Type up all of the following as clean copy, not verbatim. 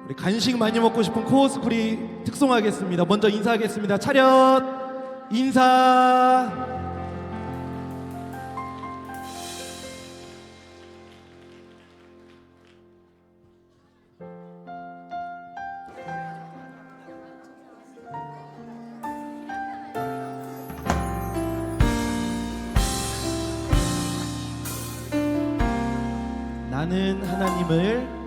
우리 간식 많이 먹고 싶은 코어스쿨이 특송하겠습니다. 먼저 인사하겠습니다. 차렷 인사. 나는 하나님을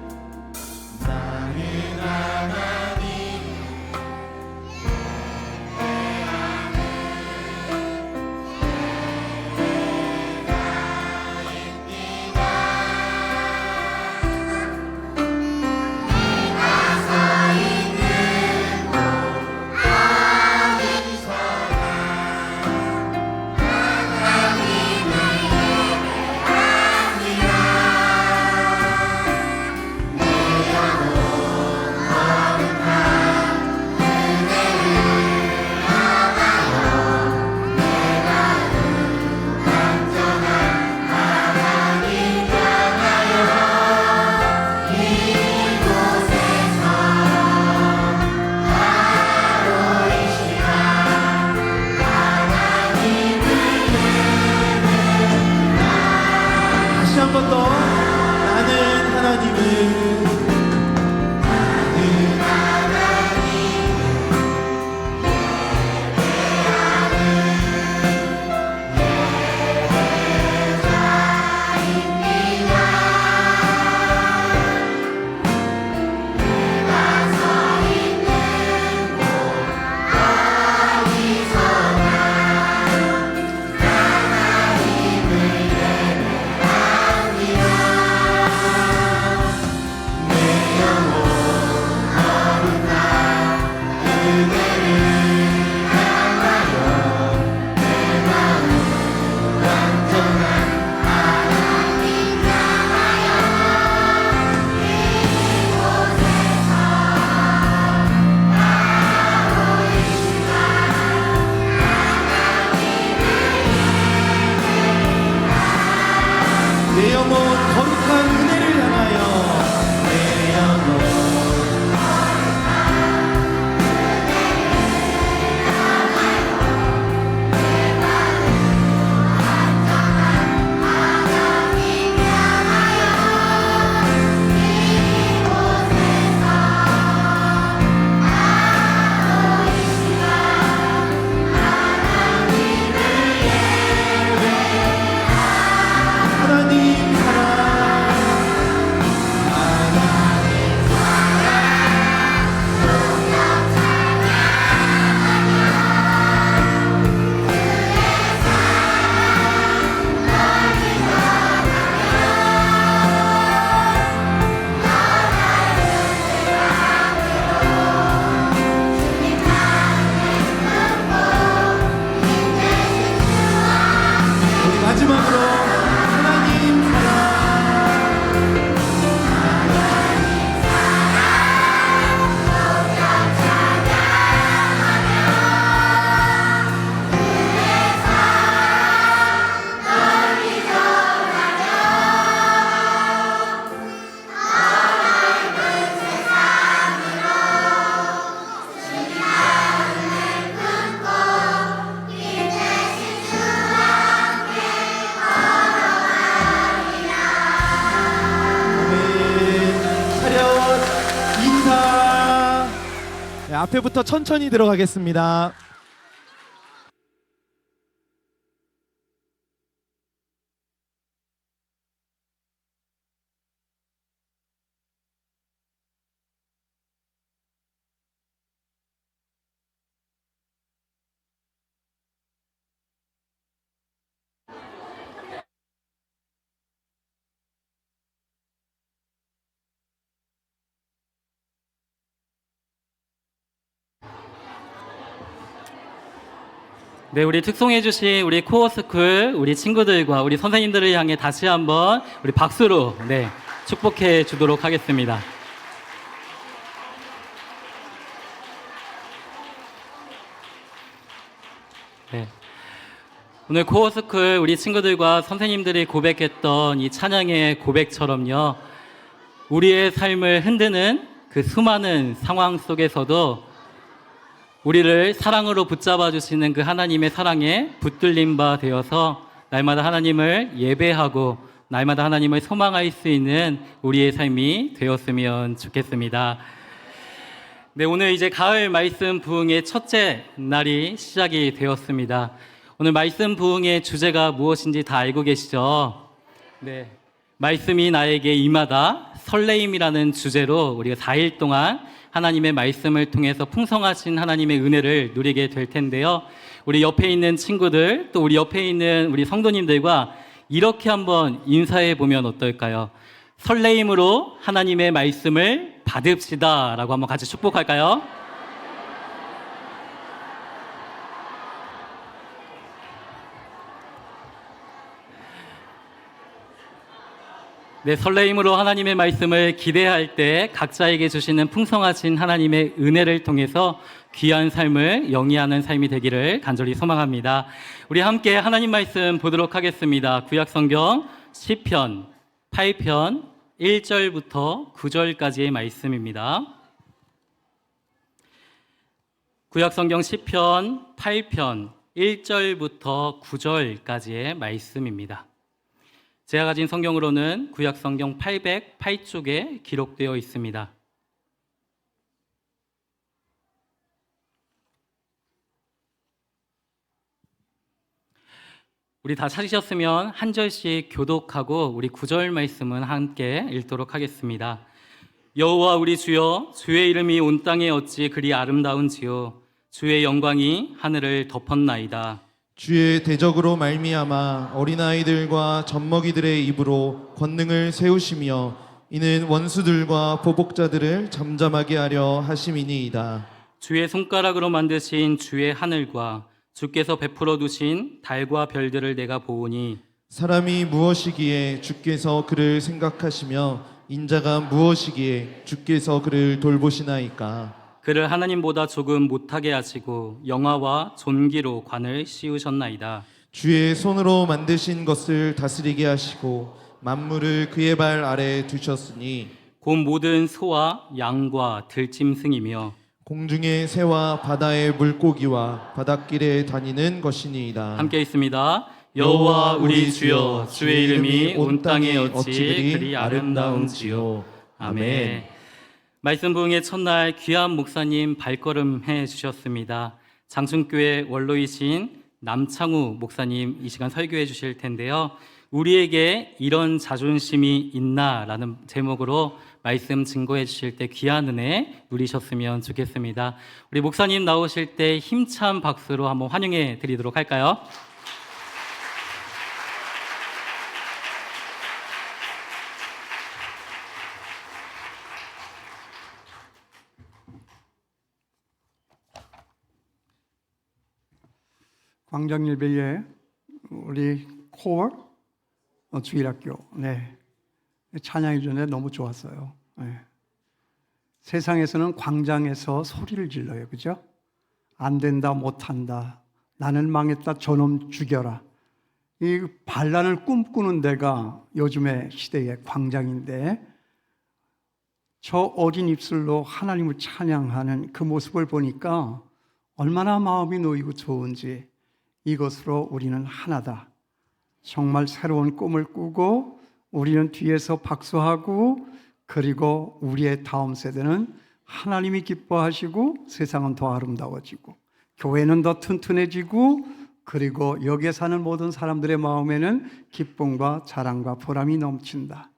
한 번 더 나는 하나님을 내 영혼 거룩한 은혜를 향하여 내 영혼 하나님 우리 마지막으로 하나님 인사. 네, 앞에부터 천천히 들어가겠습니다. 네, 우리 특송해주신 우리 코어스쿨 우리 친구들과 우리 선생님들을 향해 다시 한번 우리 박수로 축복해 주도록 하겠습니다. 네. 오늘 코어스쿨 우리 친구들과 선생님들이 고백했던 이 찬양의 고백처럼요, 우리의 삶을 흔드는 그 수많은 상황 속에서도 우리를 사랑으로 붙잡아 주시는 그 하나님의 사랑에 붙들린 바 되어서 날마다 하나님을 예배하고 날마다 하나님을 소망할 수 있는 우리의 삶이 되었으면 좋겠습니다. 네, 오늘 이제 가을 말씀 부흥의 첫째 날이 시작이 되었습니다. 오늘 말씀 부흥의 주제가 무엇인지 다 알고 계시죠? 네, 말씀이 나에게 임하다 설레임이라는 주제로 우리가 4일 동안 하나님의 말씀을 통해서 풍성하신 하나님의 은혜를 누리게 될 텐데요. 우리 옆에 있는 친구들, 또 우리 옆에 있는 우리 성도님들과 이렇게 한번 인사해 보면 어떨까요? 설레임으로 하나님의 말씀을 받읍시다 라고 한번 같이 축복할까요? 네, 설레임으로 하나님의 말씀을 기대할 때 각자에게 주시는 풍성하신 하나님의 은혜를 통해서 귀한 삶을 영위하는 삶이 되기를 간절히 소망합니다. 우리 함께 하나님 말씀 보도록 하겠습니다. 구약성경 시편 8편 1절부터 9절까지의 말씀입니다. 구약성경 시편 8편 1절부터 9절까지의 말씀입니다. 제가 가진 성경으로는 구약성경 808쪽에 기록되어 있습니다. 우리 다 찾으셨으면 한 절씩 교독하고 우리 9절 말씀은 함께 읽도록 하겠습니다. 여호와 우리 주여, 주의 이름이 온 땅에 어찌 그리 아름다운지요, 주의 영광이 하늘을 덮었나이다. 주의 대적으로 말미암아 어린아이들과 젖먹이들의 입으로 권능을 세우시며 이는 원수들과 보복자들을 잠잠하게 하려 하심이니이다. 주의 손가락으로 만드신 주의 하늘과 주께서 베풀어 두신 달과 별들을 내가 보오니 사람이 무엇이기에 주께서 그를 생각하시며 인자가 무엇이기에 주께서 그를 돌보시나이까. 그를 하나님보다 조금 못하게 하시고 영화와 존귀로 관을 씌우셨나이다. 주의 손으로 만드신 것을 다스리게 하시고 만물을 그의 발 아래 두셨으니 곧 모든 소와 양과 들짐승이며 공중의 새와 바다의 물고기와 바닷길에 다니는 것이니이다. 함께 있습니다. 여호와 우리 주여, 주의 이름이 온 땅에 어찌 그리 아름다운지요. 아멘. 말씀 부흥의 첫날 귀한 목사님 발걸음 해 주셨습니다. 장충교회 원로이신 남창우 목사님 이 시간 설교해 주실 텐데요. 우리에게 이런 자존심이 있나라는 제목으로 말씀 증거해 주실 때 귀한 은혜 누리셨으면 좋겠습니다. 우리 목사님 나오실 때 힘찬 박수로 한번 환영해 드리도록 할까요? 광장일배에 우리 코어 주일학교 찬양이 전에 너무 좋았어요. 세상에서는 광장에서 소리를 질러요, 그죠? 안 된다, 못한다, 나는 망했다, 저놈 죽여라. 이 반란을 꿈꾸는 데가 요즘의 시대의 광장인데, 저 어린 입술로 하나님을 찬양하는 그 모습을 보니까 얼마나 마음이 놓이고 좋은지, 이것으로 우리는 하나다. 정말 새로운 꿈을 꾸고 우리는 뒤에서 박수하고, 그리고 우리의 다음 세대는 하나님이 기뻐하시고 세상은 더 아름다워지고 교회는 더 튼튼해지고, 그리고 여기에 사는 모든 사람들의 마음에는 기쁨과 자랑과 보람이 넘친다.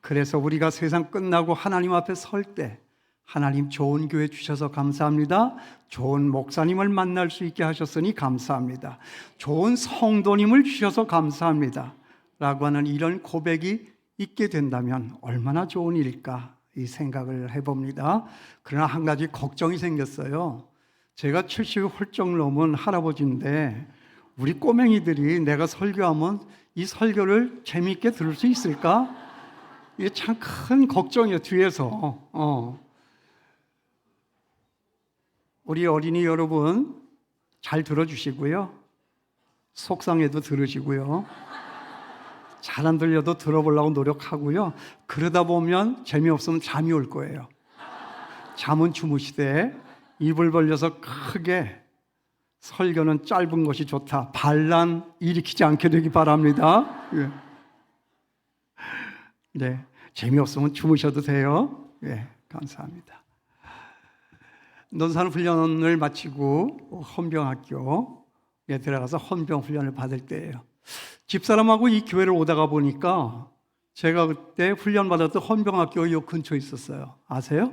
그래서 우리가 세상 끝나고 하나님 앞에 설 때 하나님 좋은 교회 주셔서 감사합니다. 좋은 목사님을 만날 수 있게 하셨으니 감사합니다. 좋은 성도님을 주셔서 감사합니다. 라고 하는 이런 고백이 있게 된다면 얼마나 좋은 일일까 이 생각을 해봅니다. 그러나 한 가지 걱정이 생겼어요. 제가 70이 훌쩍 넘은 할아버지인데 우리 꼬맹이들이 내가 설교하면 이 설교를 재미있게 들을 수 있을까? 이게 참 큰 걱정이에요. 뒤에서 우리 어린이 여러분 잘 들어주시고요. 속상해도 들으시고요. 잘 안 들려도 들어보려고 노력하고요. 그러다 보면 재미없으면 잠이 올 거예요. 잠은 주무시되 입을 벌려서 크게 설교는 짧은 것이 좋다. 반란 일으키지 않게 되기 바랍니다. 예. 네, 재미없으면 주무셔도 돼요. 예, 감사합니다. 논산훈련을 마치고 헌병학교에 들어가서 헌병훈련을 받을 때예요. 집사람하고 이 교회를 오다가 보니까 제가 그때 훈련 받았던 헌병학교 요 근처에 있었어요. 아세요?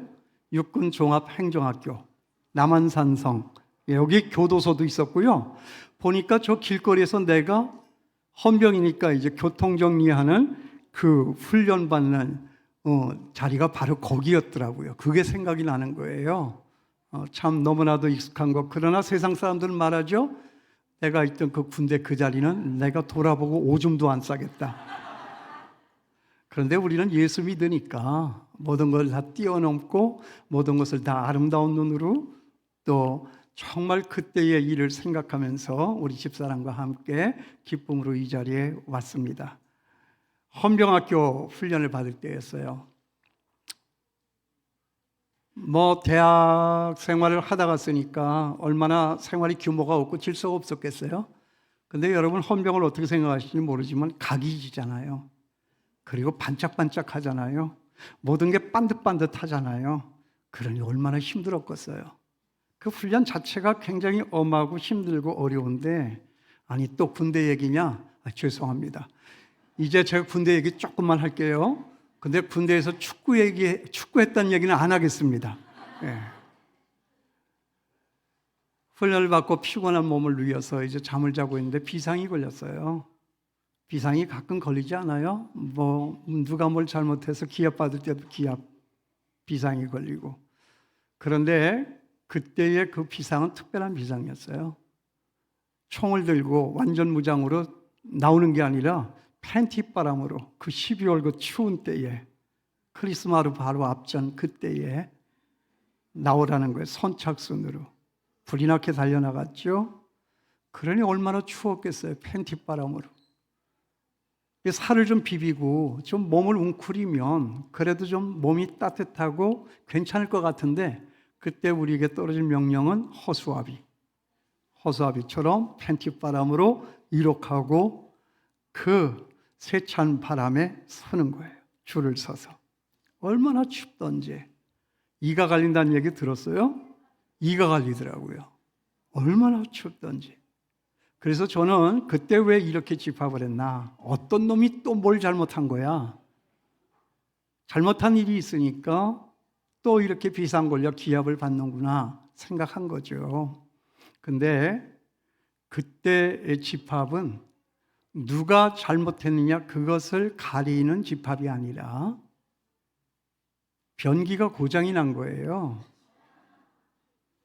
육군종합행정학교 남한산성. 여기 교도소도 있었고요. 보니까 저 길거리에서 내가 헌병이니까 이제 교통정리하는 그 훈련 받는 자리가 바로 거기였더라고요. 그게 생각이 나는 거예요. 참 너무나도 익숙한 것. 그러나 세상 사람들은 말하죠. 내가 있던 그 군대 그 자리는 내가 돌아보고 오줌도 안 싸겠다. 그런데 우리는 예수 믿으니까 모든 걸 다 뛰어넘고 모든 것을 다 아름다운 눈으로 또 정말 그때의 일을 생각하면서 우리 집사람과 함께 기쁨으로 이 자리에 왔습니다. 헌병학교 훈련을 받을 때였어요. 대학 생활을 하다가 쓰니까 얼마나 생활이 규모가 없고 질서가 없었겠어요? 근데 여러분 헌병을 어떻게 생각하실지 모르지만 각이지잖아요. 그리고 반짝반짝 하잖아요. 모든 게 반듯반듯 하잖아요. 그러니 얼마나 힘들었겠어요. 그 훈련 자체가 굉장히 엄하고 힘들고 어려운데, 아니 또 군대 얘기냐? 죄송합니다. 이제 제가 군대 얘기 조금만 할게요. 근데 군대에서 축구했다는 얘기는 안 하겠습니다. 예. 훈련을 받고 피곤한 몸을 누워서 이제 잠을 자고 있는데 비상이 걸렸어요. 비상이 가끔 걸리지 않아요? 누가 뭘 잘못해서 기합 받을 때도 비상이 걸리고. 그런데 그때의 그 비상은 특별한 비상이었어요. 총을 들고 완전 무장으로 나오는 게 아니라 팬티바람으로 그 12월 그 추운 때에 크리스마스 바로 앞전 그때에 나오라는 거예요. 선착순으로 불이 나게 달려나갔죠. 그러니 얼마나 추웠겠어요. 팬티바람으로. 살을 좀 비비고 좀 몸을 웅크리면 그래도 좀 몸이 따뜻하고 괜찮을 것 같은데, 그때 우리에게 떨어진 명령은 허수아비처럼 팬티바람으로 이륙하고 그 세찬 바람에 서는 거예요. 줄을 서서. 얼마나 춥던지. 이가 갈린다는 얘기 들었어요? 이가 갈리더라고요. 얼마나 춥던지. 그래서 저는 그때 왜 이렇게 집합을 했나? 어떤 놈이 또 뭘 잘못한 거야? 잘못한 일이 있으니까 또 이렇게 비상 걸려 기합을 받는구나 생각한 거죠. 근데 그때의 집합은 누가 잘못했느냐 그것을 가리는 집합이 아니라 변기가 고장이 난 거예요.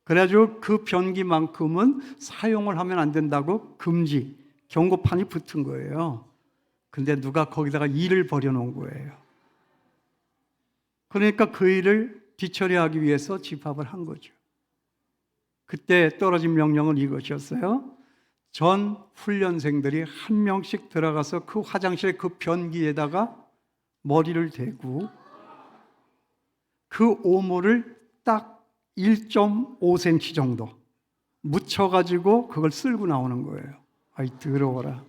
그래가지고 그 변기만큼은 사용을 하면 안 된다고 금지, 경고판이 붙은 거예요. 근데 누가 거기다가 일을 벌여놓은 거예요. 그러니까 그 일을 뒤처리하기 위해서 집합을 한 거죠. 그때 떨어진 명령은 이것이었어요. 전 훈련생들이 한 명씩 들어가서 그 화장실의 그 변기에다가 머리를 대고 그 오모를 딱 1.5cm 정도 묻혀가지고 그걸 쓸고 나오는 거예요. 아이 더러워라.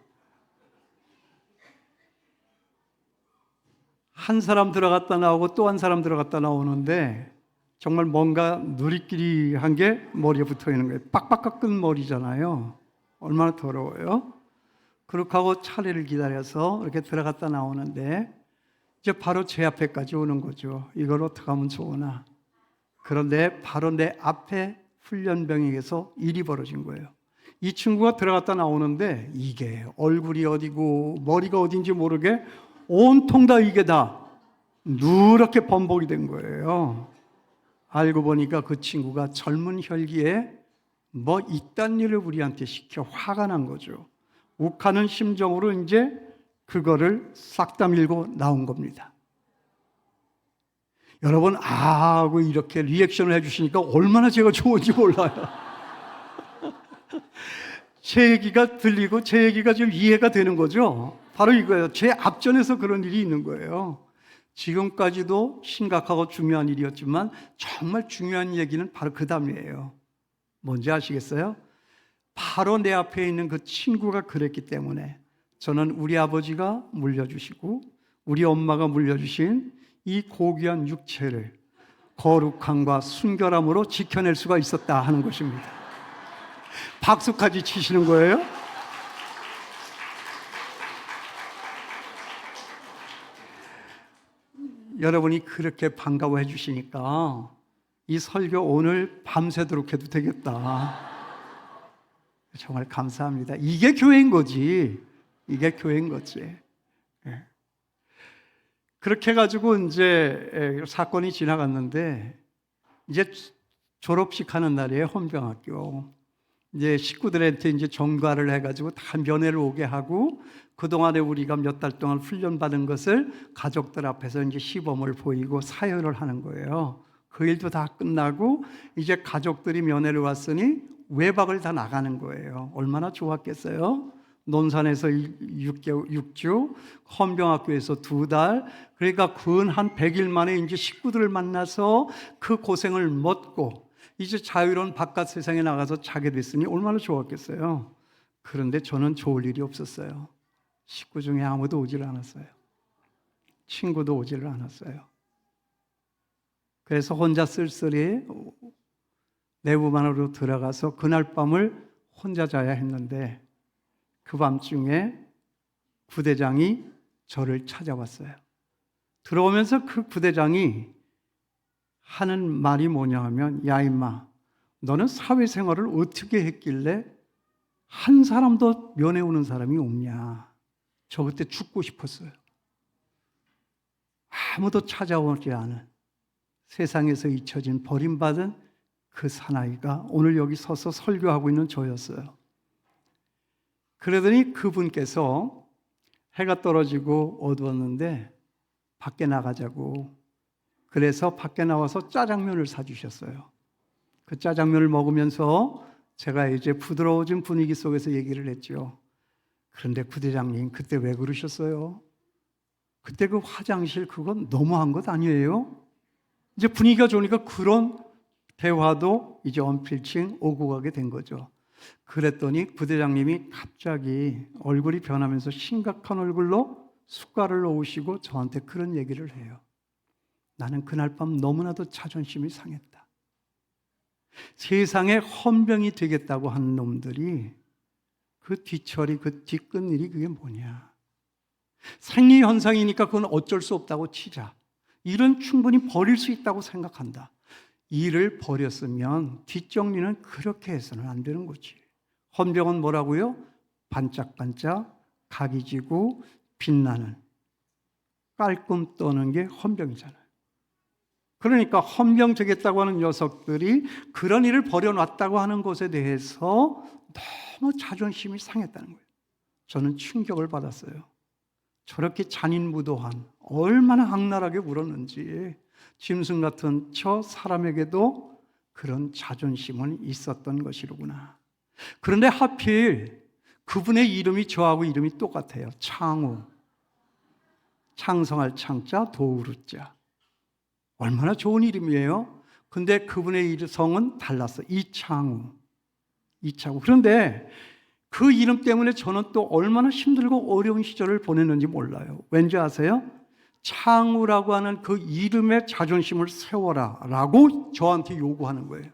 한 사람 들어갔다 나오고 또 한 사람 들어갔다 나오는데 정말 뭔가 누리끼리한 게 머리에 붙어 있는 거예요. 빡빡 깎은 머리잖아요. 얼마나 더러워요. 그렇게 하고 차례를 기다려서 이렇게 들어갔다 나오는데 이제 바로 제 앞에까지 오는 거죠. 이걸 어떻게 하면 좋으나. 그런데 바로 내 앞에 훈련병에게서 일이 벌어진 거예요. 이 친구가 들어갔다 나오는데 이게 얼굴이 어디고 머리가 어딘지 모르게 온통 다 이게 다 누렇게 번복이 된 거예요. 알고 보니까 그 친구가 젊은 혈기에 이딴 일을 우리한테 시켜 화가 난 거죠. 욱하는 심정으로 이제 그거를 싹 다 밀고 나온 겁니다. 여러분 하고 이렇게 리액션을 해주시니까 얼마나 제가 좋은지 몰라요. 제 얘기가 들리고 제 얘기가 좀 이해가 되는 거죠. 바로 이거예요. 제 앞전에서 그런 일이 있는 거예요. 지금까지도 심각하고 중요한 일이었지만 정말 중요한 얘기는 바로 그 다음이에요. 뭔지 아시겠어요? 바로 내 앞에 있는 그 친구가 그랬기 때문에 저는 우리 아버지가 물려주시고 우리 엄마가 물려주신 이 고귀한 육체를 거룩함과 순결함으로 지켜낼 수가 있었다 하는 것입니다. 박수까지 치시는 거예요? 여러분이 그렇게 반가워해 주시니까 이 설교 오늘 밤새도록 해도 되겠다. 정말 감사합니다. 이게 교회인 거지. 이게 교회인 거지. 예. 그렇게 해가지고 이제 사건이 지나갔는데 이제 졸업식 하는 날이에요. 헌병학교. 이제 식구들한테 이제 전가를 해가지고 다 면회를 오게 하고 그동안에 우리가 몇 달 동안 훈련받은 것을 가족들 앞에서 이제 시범을 보이고 사열을 하는 거예요. 그 일도 다 끝나고 이제 가족들이 면회를 왔으니 외박을 다 나가는 거예요. 얼마나 좋았겠어요? 논산에서 6주, 헌병학교에서 2달, 그러니까 근 한 100일 만에 이제 식구들을 만나서 그 고생을 멎고 이제 자유로운 바깥 세상에 나가서 자게 됐으니 얼마나 좋았겠어요. 그런데 저는 좋을 일이 없었어요. 식구 중에 아무도 오질 않았어요. 친구도 오질 않았어요. 그래서 혼자 쓸쓸히 내부반으로 들어가서 그날 밤을 혼자 자야 했는데 그 밤중에 부대장이 저를 찾아왔어요. 들어오면서 그 부대장이 하는 말이 뭐냐 하면, 야 임마, 너는 사회생활을 어떻게 했길래 한 사람도 면회 오는 사람이 없냐. 저 그때 죽고 싶었어요. 아무도 찾아오지 않은 세상에서 잊혀진 버림받은 그 사나이가 오늘 여기 서서 설교하고 있는 저였어요. 그러더니 그분께서 해가 떨어지고 어두웠는데 밖에 나가자고, 그래서 밖에 나와서 짜장면을 사주셨어요. 그 짜장면을 먹으면서 제가 이제 부드러워진 분위기 속에서 얘기를 했죠. 그런데 부대장님, 그때 왜 그러셨어요? 그때 그 화장실 그건 너무한 것 아니에요? 이제 분위기가 좋으니까 그런 대화도 이제 언필칭 오고 가게 된 거죠. 그랬더니 부대장님이 갑자기 얼굴이 변하면서 심각한 얼굴로 숟갈을 놓으시고 저한테 그런 얘기를 해요. 나는 그날 밤 너무나도 자존심이 상했다. 세상에 헌병이 되겠다고 하는 놈들이 그 뒤처리, 그 뒤끝일이 그게 뭐냐. 생리현상이니까 그건 어쩔 수 없다고 치자. 일은 충분히 버릴 수 있다고 생각한다. 일을 버렸으면 뒷정리는 그렇게 해서는 안 되는 거지. 헌병은 뭐라고요? 반짝반짝 각이 지고 빛나는, 깔끔 떠는 게 헌병이잖아요. 그러니까 헌병 되겠다고 하는 녀석들이 그런 일을 벌여놨다고 하는 것에 대해서 너무 자존심이 상했다는 거예요. 저는 충격을 받았어요. 저렇게 잔인무도한, 얼마나 악랄하게 울었는지. 짐승 같은 저 사람에게도 그런 자존심은 있었던 것이로구나. 그런데 하필 그분의 이름이 저하고 이름이 똑같아요. 창우. 창성할 창자, 도우루자. 얼마나 좋은 이름이에요. 근데 그분의 성은 달랐어. 이창우. 그런데 그 이름 때문에 저는 또 얼마나 힘들고 어려운 시절을 보냈는지 몰라요. 왠지 아세요? 창우라고 하는 그 이름의 자존심을 세워라 라고 저한테 요구하는 거예요.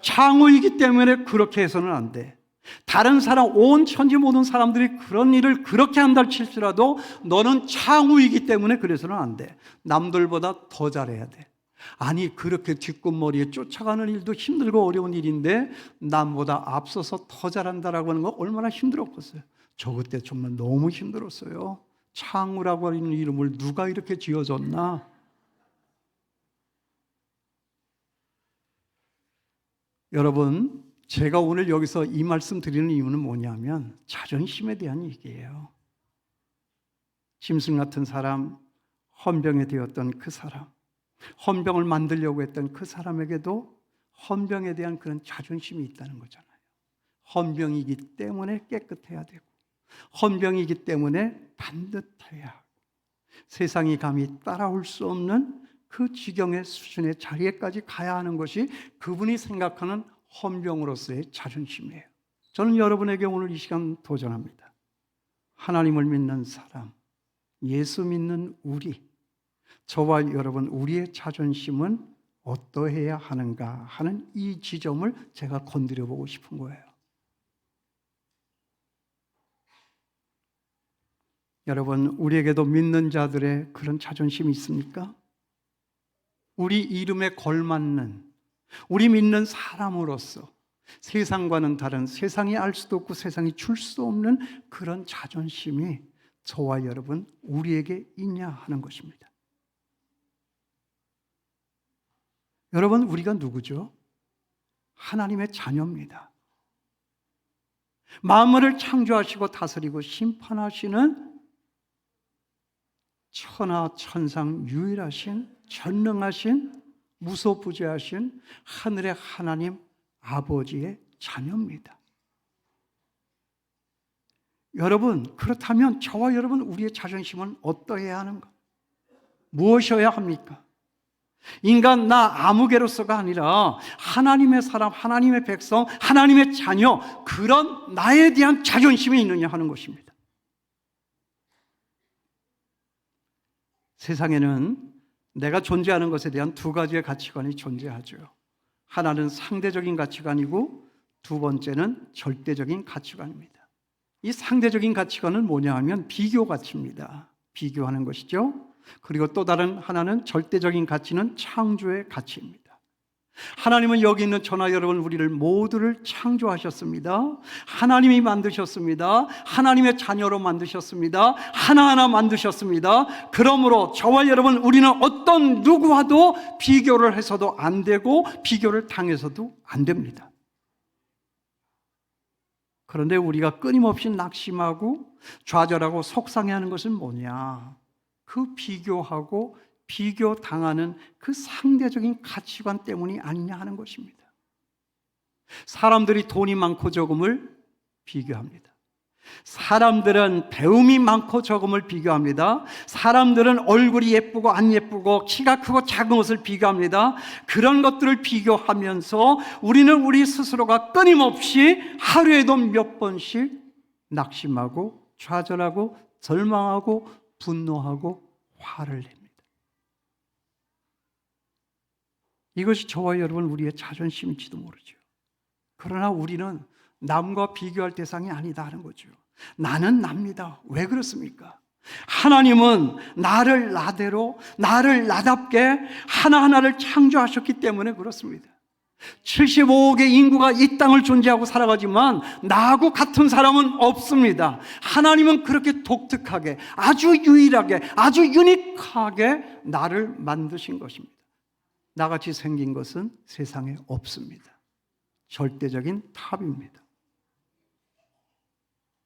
창우이기 때문에 그렇게 해서는 안 돼. 다른 사람, 온 천지 모든 사람들이 그런 일을 그렇게 한다 칠지라도 너는 창우이기 때문에 그래서는 안 돼. 남들보다 더 잘해야 돼. 아니, 그렇게 뒷끝머리에 쫓아가는 일도 힘들고 어려운 일인데 남보다 앞서서 더 잘한다라고 하는 거 얼마나 힘들었겠어요. 저 그때 정말 너무 힘들었어요. 창우라고 하는 이름을 누가 이렇게 지어줬나? 여러분, 제가 오늘 여기서 이 말씀 드리는 이유는 뭐냐면 자존심에 대한 얘기예요. 짐승 같은 사람, 헌병이 되었던 그 사람, 헌병을 만들려고 했던 그 사람에게도 헌병에 대한 그런 자존심이 있다는 거잖아요. 헌병이기 때문에 깨끗해야 되고, 헌병이기 때문에 반듯해야 하고, 세상이 감히 따라올 수 없는 그 지경의 수준의 자리에까지 가야 하는 것이 그분이 생각하는 헌병으로서의 자존심이에요. 저는 여러분에게 오늘 이 시간 도전합니다. 하나님을 믿는 사람, 예수 믿는 우리, 저와 여러분, 우리의 자존심은 어떠해야 하는가 하는 이 지점을 제가 건드려 보고 싶은 거예요. 여러분, 우리에게도 믿는 자들의 그런 자존심이 있습니까? 우리 이름에 걸맞는, 우리 믿는 사람으로서 세상과는 다른, 세상이 알 수도 없고 세상이 줄 수 없는 그런 자존심이 저와 여러분, 우리에게 있냐 하는 것입니다. 여러분, 우리가 누구죠? 하나님의 자녀입니다. 만물을 창조하시고 다스리고 심판하시는 천하 천상 유일하신 전능하신 무소부재하신 하늘의 하나님 아버지의 자녀입니다. 여러분, 그렇다면 저와 여러분, 우리의 자존심은 어떠해야 하는가? 무엇이어야 합니까? 인간 나 아무개로서가 아니라 하나님의 사람, 하나님의 백성, 하나님의 자녀, 그런 나에 대한 자존심이 있느냐 하는 것입니다. 세상에는 내가 존재하는 것에 대한 두 가지의 가치관이 존재하죠. 하나는 상대적인 가치관이고 두 번째는 절대적인 가치관입니다. 이 상대적인 가치관은 뭐냐 하면 비교 가치입니다. 비교하는 것이죠. 그리고 또 다른 하나는 절대적인 가치는 창조의 가치입니다. 하나님은 여기 있는 저나 여러분 우리를 모두를 창조하셨습니다. 하나님이 만드셨습니다. 하나님의 자녀로 만드셨습니다. 하나하나 만드셨습니다. 그러므로 저와 여러분 우리는 어떤 누구와도 비교를 해서도 안 되고 비교를 당해서도 안 됩니다. 그런데 우리가 끊임없이 낙심하고 좌절하고 속상해하는 것은 뭐냐? 그 비교하고 비교당하는 그 상대적인 가치관 때문이 아니냐 하는 것입니다. 사람들이 돈이 많고 적음을 비교합니다. 사람들은 배움이 많고 적음을 비교합니다. 사람들은 얼굴이 예쁘고 안 예쁘고 키가 크고 작은 것을 비교합니다. 그런 것들을 비교하면서 우리는 우리 스스로가 끊임없이 하루에도 몇 번씩 낙심하고 좌절하고 절망하고 분노하고 화를 냅니다. 이것이 저와 여러분 우리의 자존심일지도 모르죠. 그러나 우리는 남과 비교할 대상이 아니다 하는 거죠. 나는 납니다. 왜 그렇습니까? 하나님은 나를 나대로, 나를 나답게 하나하나를 창조하셨기 때문에 그렇습니다. 75억의 인구가 이 땅을 존재하고 살아가지만 나하고 같은 사람은 없습니다. 하나님은 그렇게 독특하게, 아주 유일하게, 아주 유니크하게 나를 만드신 것입니다. 나같이 생긴 것은 세상에 없습니다. 절대적인 탑입니다.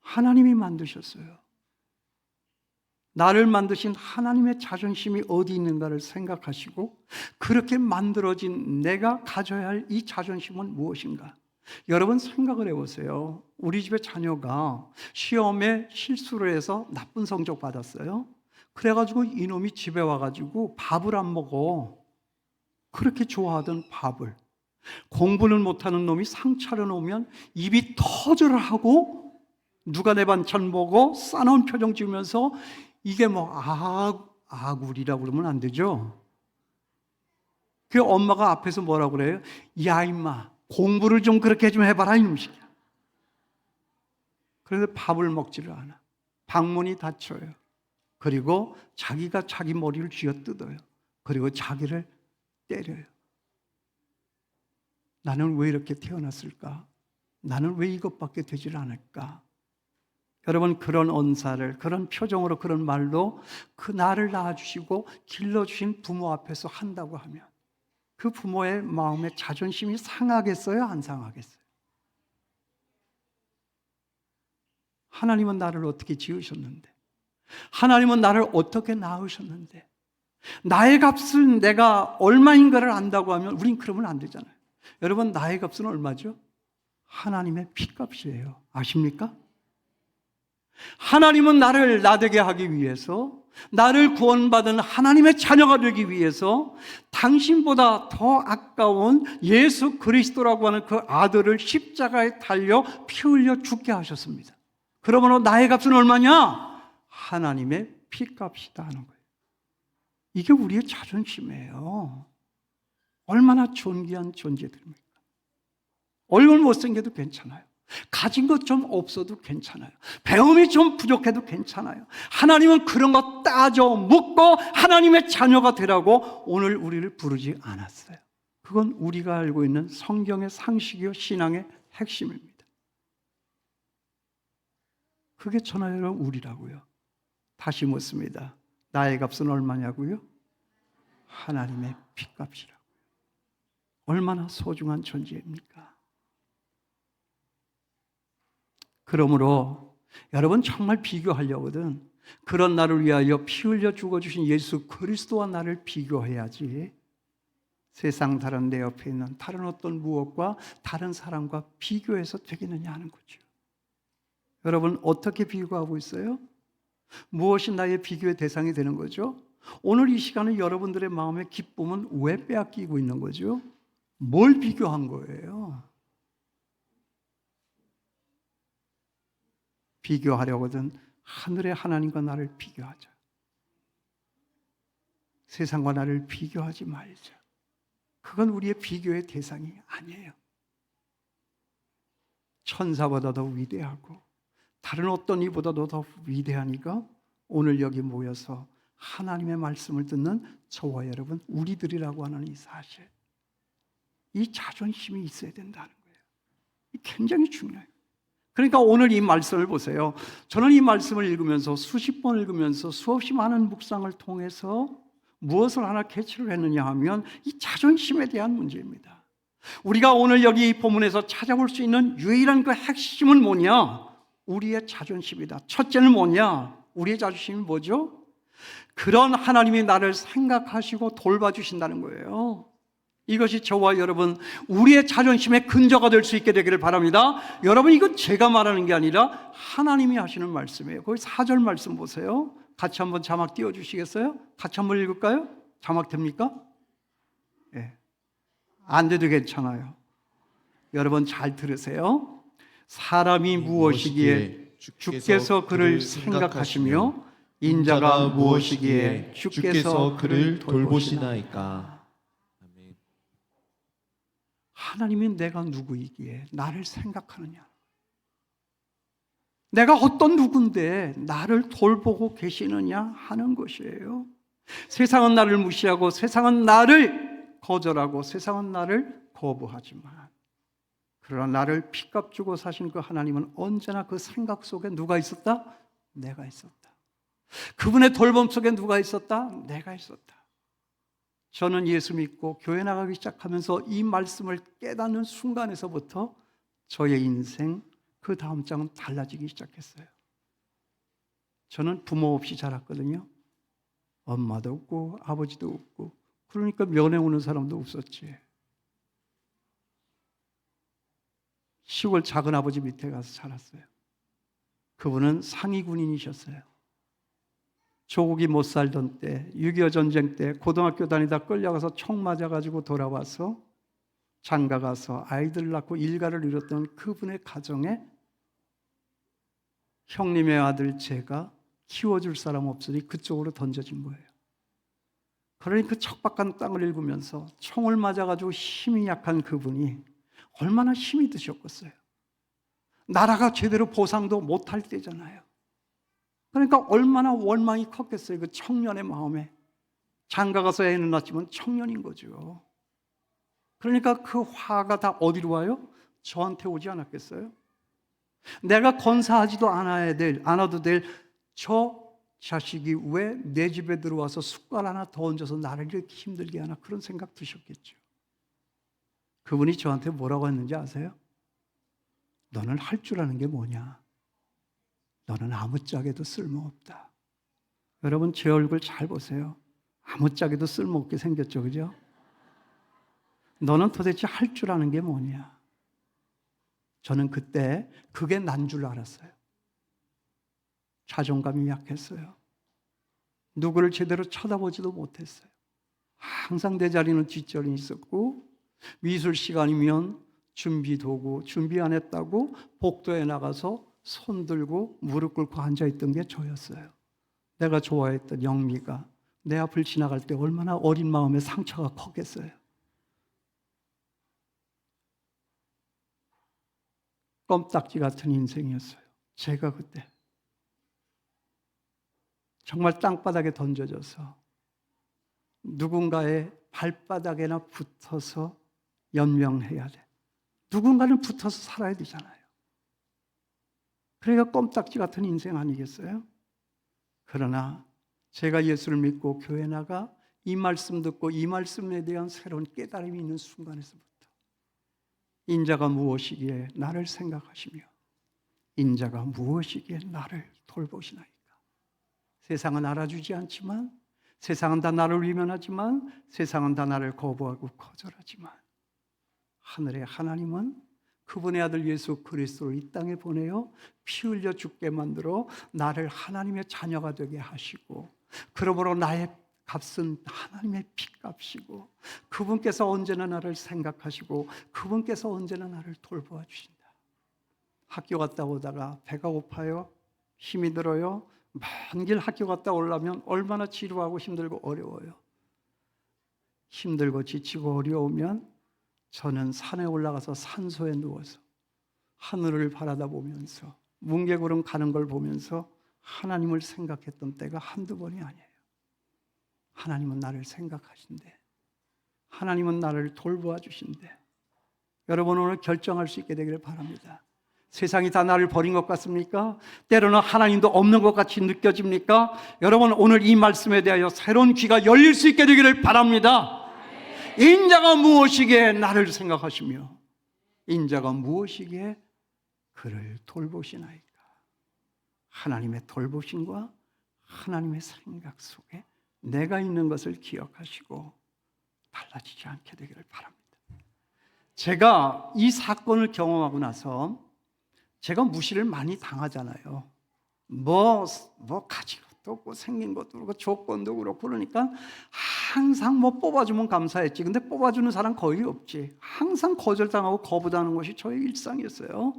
하나님이 만드셨어요. 나를 만드신 하나님의 자존심이 어디 있는가를 생각하시고 그렇게 만들어진 내가 가져야 할 이 자존심은 무엇인가? 여러분 생각을 해보세요. 우리 집에 자녀가 시험에 실수를 해서 나쁜 성적 받았어요. 그래가지고 이놈이 집에 와가지고 밥을 안 먹어. 그렇게 좋아하던 밥을 공부는 못하는 놈이 상 차려놓으면 입이 터져를 하고 누가 내 반찬 보고 싸나운 표정 지으면서 이게 뭐 아구리라고 그러면 안 되죠. 그 엄마가 앞에서 뭐라고 그래요? 야 임마 공부를 좀 그렇게 좀 해봐라 이놈식이야. 그래서 밥을 먹지를 않아. 방문이 닫혀요. 그리고 자기가 자기 머리를 쥐어뜯어요. 그리고 자기를 때려요. 나는 왜 이렇게 태어났을까? 나는 왜 이것밖에 되질 않을까? 여러분 그런 언사를 그런 표정으로 그런 말로 그 나를 낳아주시고 길러주신 부모 앞에서 한다고 하면 그 부모의 마음에 자존심이 상하겠어요? 안 상하겠어요? 하나님은 나를 어떻게 지으셨는데 하나님은 나를 어떻게 낳으셨는데 나의 값은 내가 얼마인가를 안다고 하면 우린 그러면 안 되잖아요. 여러분 나의 값은 얼마죠? 하나님의 피값이에요. 아십니까? 하나님은 나를 나되게 하기 위해서 나를 구원받은 하나님의 자녀가 되기 위해서 당신보다 더 아까운 예수 그리스도라고 하는 그 아들을 십자가에 달려 피 흘려 죽게 하셨습니다. 그러므로 나의 값은 얼마냐? 하나님의 피값이다 하는 거예요. 이게 우리의 자존심이에요. 얼마나 존귀한 존재들입니까? 얼굴 못생겨도 괜찮아요. 가진 것 좀 없어도 괜찮아요. 배움이 좀 부족해도 괜찮아요. 하나님은 그런 거 따져 묻고 하나님의 자녀가 되라고 오늘 우리를 부르지 않았어요. 그건 우리가 알고 있는 성경의 상식이요 신앙의 핵심입니다. 그게 저나 여러분 우리라고요. 다시 묻습니다. 나의 값은 얼마냐고요? 하나님의 피값이라고요. 얼마나 소중한 존재입니까? 그러므로 여러분 정말 비교하려거든 그런 나를 위하여 피 흘려 죽어주신 예수 그리스도와 나를 비교해야지 세상 다른 내 옆에 있는 다른 어떤 무엇과 다른 사람과 비교해서 되겠느냐 하는 거죠. 여러분 어떻게 비교하고 있어요? 무엇이 나의 비교의 대상이 되는 거죠? 오늘 이 시간에 여러분들의 마음의 기쁨은 왜 빼앗기고 있는 거죠? 뭘 비교한 거예요? 비교하려거든 하늘의 하나님과 나를 비교하자. 세상과 나를 비교하지 말자. 그건 우리의 비교의 대상이 아니에요. 천사보다도 위대하고 다른 어떤 이보다도 더 위대하니까 오늘 여기 모여서 하나님의 말씀을 듣는 저와 여러분 우리들이라고 하는 이 사실, 이 자존심이 있어야 된다는 거예요. 이 굉장히 중요해요. 그러니까 오늘 이 말씀을 보세요. 저는 이 말씀을 읽으면서 수십 번 읽으면서 수없이 많은 묵상을 통해서 무엇을 하나 캐치를 했느냐 하면 이 자존심에 대한 문제입니다. 우리가 오늘 여기 이 본문에서 찾아볼 수 있는 유일한 그 핵심은 뭐냐? 우리의 자존심이다. 첫째는 뭐냐? 우리의 자존심이 뭐죠? 그런 하나님이 나를 생각하시고 돌봐주신다는 거예요. 이것이 저와 여러분 우리의 자존심의 근저가 될 수 있게 되기를 바랍니다. 여러분 이건 제가 말하는 게 아니라 하나님이 하시는 말씀이에요. 거기 4절 말씀 보세요. 같이 한번 자막 띄워주시겠어요? 같이 한번 읽을까요? 자막 됩니까? 예. 안 돼도 괜찮아요. 여러분 잘 들으세요. 사람이 무엇이기에 주께서 그를 생각하시며 인자가 무엇이기에 주께서 그를 돌보시나이까. 하나님이 내가 누구이기에 나를 생각하느냐? 내가 어떤 누군데 나를 돌보고 계시느냐 하는 것이에요. 세상은 나를 무시하고 세상은 나를 거절하고 세상은 나를 거부하지만 그러나 나를 피값 주고 사신 그 하나님은 언제나 그 생각 속에 누가 있었다? 내가 있었다. 그분의 돌봄 속에 누가 있었다? 내가 있었다. 저는 예수 믿고 교회 나가기 시작하면서 이 말씀을 깨닫는 순간에서부터 저의 인생 그 다음 장은 달라지기 시작했어요. 저는 부모 없이 자랐거든요. 엄마도 없고 아버지도 없고 그러니까 면회 오는 사람도 없었지. 시골 작은 아버지 밑에 가서 살았어요. 그분은 상위 군인이셨어요. 조국이 못 살던 때 6.25 전쟁 때 고등학교 다니다 끌려가서 총 맞아가지고 돌아와서 장가가서 아이들 낳고 일가를 이뤘던 그분의 가정에 형님의 아들 제가 키워줄 사람 없으니 그쪽으로 던져진 거예요. 그러니 그 척박한 땅을 읽으면서 총을 맞아가지고 힘이 약한 그분이 얼마나 힘이 드셨겠어요. 나라가 제대로 보상도 못할 때잖아요. 그러니까 얼마나 원망이 컸겠어요. 그 청년의 마음에. 장가가서 애는 낳지만 청년인 거죠. 그러니까 그 화가 다 어디로 와요? 저한테 오지 않았겠어요? 내가 건사하지도 않아도 될 저 자식이 왜 내 집에 들어와서 숟갈 하나 더 얹어서 나를 이렇게 힘들게 하나 그런 생각 드셨겠죠. 그분이 저한테 뭐라고 했는지 아세요? 너는 할 줄 아는 게 뭐냐? 너는 아무짝에도 쓸모없다. 여러분 제 얼굴 잘 보세요. 아무짝에도 쓸모없게 생겼죠, 그죠? 너는 도대체 할 줄 아는 게 뭐냐? 저는 그때 그게 난 줄 알았어요. 자존감이 약했어요. 누구를 제대로 쳐다보지도 못했어요. 항상 내 자리는 뒷자리에 있었고, 미술 시간이면 준비 도구 준비 안 했다고 복도에 나가서 손 들고 무릎 꿇고 앉아있던 게 저였어요. 내가 좋아했던 영미가 내 앞을 지나갈 때 얼마나 어린 마음에 상처가 컸겠어요. 껌딱지 같은 인생이었어요. 제가 그때 정말 땅바닥에 던져져서 누군가의 발바닥에나 붙어서 연명해야 돼. 누군가는 붙어서 살아야 되잖아요. 그러니까 껌딱지 같은 인생 아니겠어요? 그러나 제가 예수를 믿고 교회 나가 이 말씀 듣고 이 말씀에 대한 새로운 깨달음이 있는 순간에서부터 인자가 무엇이기에 나를 생각하시며 인자가 무엇이기에 나를 돌보시나이까. 세상은 알아주지 않지만, 세상은 다 나를 위면하지만, 세상은 다 나를 거부하고 거절하지만, 하늘의 하나님은 그분의 아들 예수 그리스도를 이 땅에 보내어 피 흘려 죽게 만들어 나를 하나님의 자녀가 되게 하시고, 그러므로 나의 값은 하나님의 피값이고, 그분께서 언제나 나를 생각하시고 그분께서 언제나 나를 돌보아 주신다. 학교 갔다 오다가 배가 고파요, 힘이 들어요, 먼 길 학교 갔다 오려면 얼마나 지루하고 힘들고 어려워요. 힘들고 지치고 어려우면 저는 산에 올라가서 산소에 누워서 하늘을 바라다 보면서 뭉게구름 가는 걸 보면서 하나님을 생각했던 때가 한두 번이 아니에요. 하나님은 나를 생각하신대. 하나님은 나를 돌보아 주신대. 여러분, 오늘 결정할 수 있게 되기를 바랍니다. 세상이 다 나를 버린 것 같습니까? 때로는 하나님도 없는 것 같이 느껴집니까? 여러분, 오늘 이 말씀에 대하여 새로운 귀가 열릴 수 있게 되기를 바랍니다. 인자가 무엇이기에 나를 생각하시며 인자가 무엇이기에 그를 돌보시나이까. 하나님의 돌보심과 하나님의 생각 속에 내가 있는 것을 기억하시고 달라지지 않게 되기를 바랍니다. 제가 이 사건을 경험하고 나서 제가 무시를 많이 당하잖아요. 뭐 가진 것도 없고 생긴 것도 그렇고 조건도 그렇고 그러니까 항상 뭐 뽑아주면 감사했지. 근데 뽑아주는 사람 거의 없지. 항상 거절당하고 거부당하는 것이 저의 일상이었어요.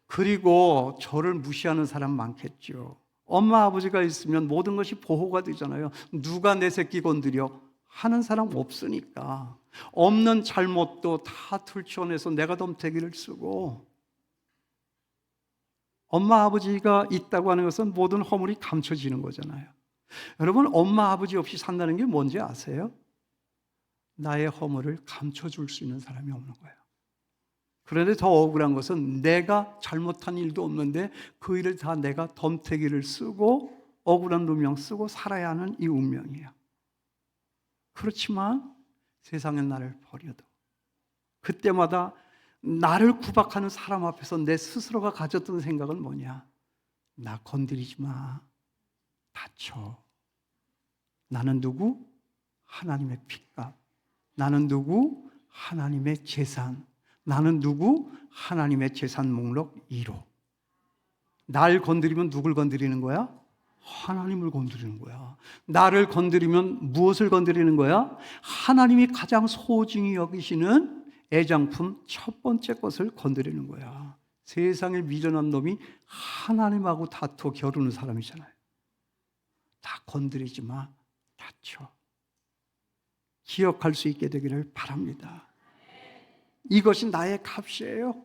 그리고 저를 무시하는 사람 많겠죠. 엄마 아버지가 있으면 모든 것이 보호가 되잖아요. 누가 내 새끼 건드려 하는 사람 없으니까 없는 잘못도 다 들춰내서 내가 덤태기를 쓰고, 엄마 아버지가 있다고 하는 것은 모든 허물이 감춰지는 거잖아요. 여러분, 엄마 아버지 없이 산다는 게 뭔지 아세요? 나의 허물을 감춰줄 수 있는 사람이 없는 거예요. 그런데 더 억울한 것은 내가 잘못한 일도 없는데 그 일을 다 내가 덤태기를 쓰고 억울한 누명 쓰고 살아야 하는 이 운명이에요. 그렇지만 세상은 나를 버려도 그때마다 나를 구박하는 사람 앞에서 내 스스로가 가졌던 생각은 뭐냐? 나 건드리지 마. 다쳐. 나는 누구? 하나님의 핏값. 나는 누구? 하나님의 재산. 나는 누구? 하나님의 재산 목록 1호. 날 건드리면 누굴 건드리는 거야? 하나님을 건드리는 거야. 나를 건드리면 무엇을 건드리는 거야? 하나님이 가장 소중히 여기시는 애장품 첫 번째 것을 건드리는 거야. 세상에 미련한 놈이 하나님하고 다투어 겨루는 사람이잖아요. 다 건드리지 마. 다쳐. 기억할 수 있게 되기를 바랍니다. 이것이 나의 값이에요.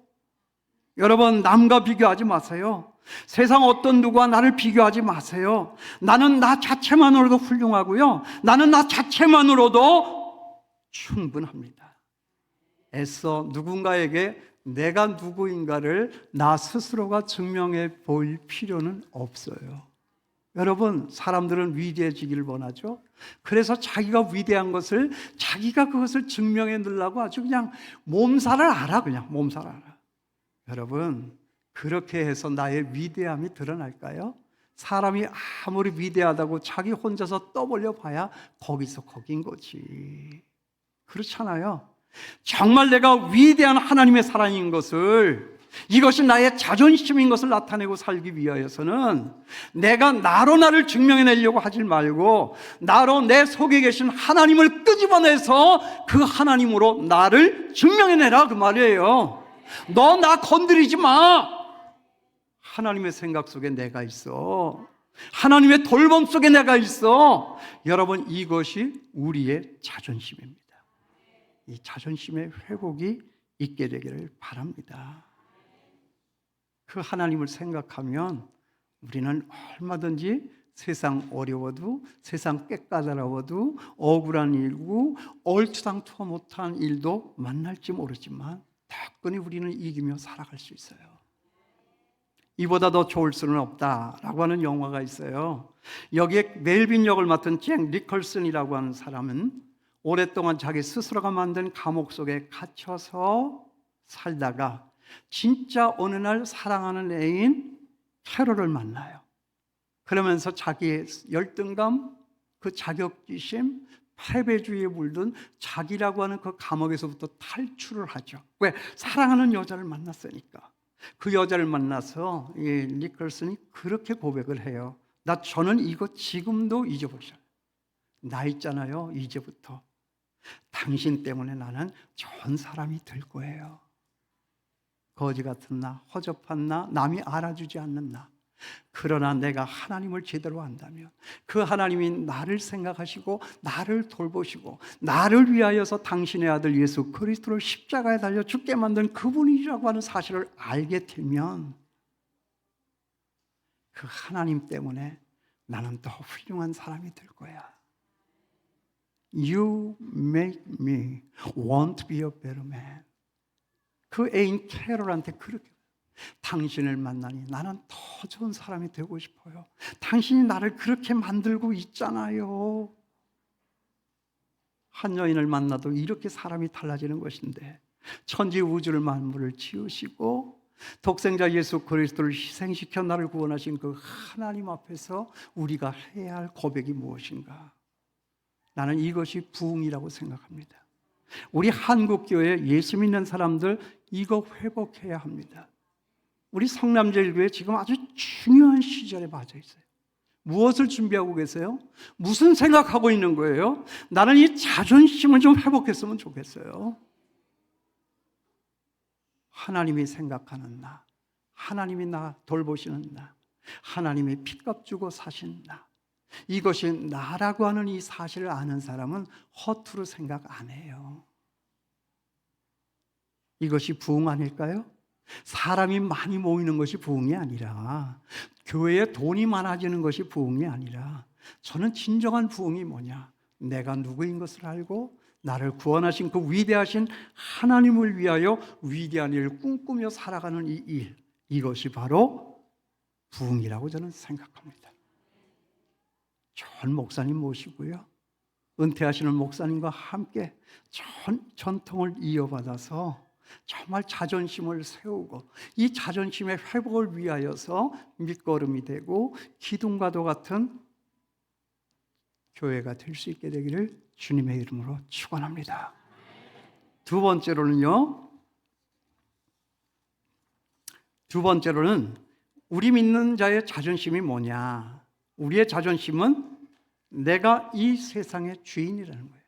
여러분, 남과 비교하지 마세요. 세상 어떤 누구와 나를 비교하지 마세요. 나는 나 자체만으로도 훌륭하고요. 나는 나 자체만으로도 충분합니다. 애써 누군가에게 내가 누구인가를 나 스스로가 증명해 보일 필요는 없어요. 여러분, 사람들은 위대해지기를 원하죠. 그래서 자기가 위대한 것을, 자기가 그것을 증명해 내려고 아주 그냥 몸살을 알아. 그냥 몸살을 알아. 여러분, 그렇게 해서 나의 위대함이 드러날까요? 사람이 아무리 위대하다고 자기 혼자서 떠벌려 봐야 거기서 거긴 거지. 그렇잖아요. 정말 내가 위대한 하나님의 사랑인 것을 이것이 나의 자존심인 것을 나타내고 살기 위하여서는 내가 나로 나를 증명해내려고 하지 말고 나로 내 속에 계신 하나님을 끄집어내서 그 하나님으로 나를 증명해내라 그 말이에요. 너 나 건드리지 마. 하나님의 생각 속에 내가 있어. 하나님의 돌봄 속에 내가 있어. 여러분, 이것이 우리의 자존심입니다. 이 자존심의 회복이 있게 되기를 바랍니다. 그 하나님을 생각하면 우리는 얼마든지 세상 어려워도, 세상 깨까다로워도, 억울한 일고 얼토당토 못한 일도 만날지 모르지만 덕분에 우리는 이기며 살아갈 수 있어요. 이보다 더 좋을 수는 없다라고 하는 영화가 있어요. 여기에 멜빈 역을 맡은 잭 니콜슨이라고 하는 사람은 오랫동안 자기 스스로가 만든 감옥 속에 갇혀서 살다가 진짜 어느 날 사랑하는 애인 캐롤을 만나요. 그러면서 자기의 열등감, 그 자격지심, 패배주의에 물든 자기라고 하는 그 감옥에서부터 탈출을 하죠. 왜? 사랑하는 여자를 만났으니까. 그 여자를 만나서 니콜슨이 그렇게 고백을 해요. 저는 이거 지금도 잊어버리죠. 나 있잖아요, 이제부터 당신 때문에 나는 좋은 사람이 될 거예요. 거지 같은 나, 허접한 나, 남이 알아주지 않는 나. 그러나 내가 하나님을 제대로 안다면 그 하나님이 나를 생각하시고 나를 돌보시고 나를 위하여서 당신의 아들 예수 그리스도를 십자가에 달려 죽게 만든 그분이라고 하는 사실을 알게 되면 그 하나님 때문에 나는 더 훌륭한 사람이 될 거야. You make me want to be a better man. 그 애인 캐롤한테 그렇게 당신을 만나니 나는 더 좋은 사람이 되고 싶어요. 당신이 나를 그렇게 만들고 있잖아요. 한 여인을 만나도 이렇게 사람이 달라지는 것인데 천지 우주를 만물을 지으시고 독생자 예수 그리스도를 희생시켜 나를 구원하신 그 하나님 앞에서 우리가 해야 할 고백이 무엇인가? 나는 이것이 부흥이라고 생각합니다. 우리 한국교회 예수 믿는 사람들 이거 회복해야 합니다. 우리 성남제일교회 지금 아주 중요한 시절에 빠져 있어요. 무엇을 준비하고 계세요? 무슨 생각하고 있는 거예요? 나는 이 자존심을 좀 회복했으면 좋겠어요. 하나님이 생각하는 나, 하나님이 나 돌보시는 나, 하나님이 핏값 주고 사신 나, 이것이 나라고 하는 이 사실을 아는 사람은 허투루 생각 안 해요. 이것이 부흥 아닐까요? 사람이 많이 모이는 것이 부흥이 아니라, 교회에 돈이 많아지는 것이 부흥이 아니라, 저는 진정한 부흥이 뭐냐? 내가 누구인 것을 알고 나를 구원하신 그 위대하신 하나님을 위하여 위대한 일을 꿈꾸며 살아가는 이 일, 이것이 바로 부흥이라고 저는 생각합니다. 좋은 목사님 모시고요, 은퇴하시는 목사님과 함께 전통을 이어받아서 정말 자존심을 세우고 이 자존심의 회복을 위하여서 밑거름이 되고 기둥과도 같은 교회가 될 수 있게 되기를 주님의 이름으로 축원합니다. 두 번째로는 우리 믿는 자의 자존심이 뭐냐? 우리의 자존심은 내가 이 세상의 주인이라는 거예요.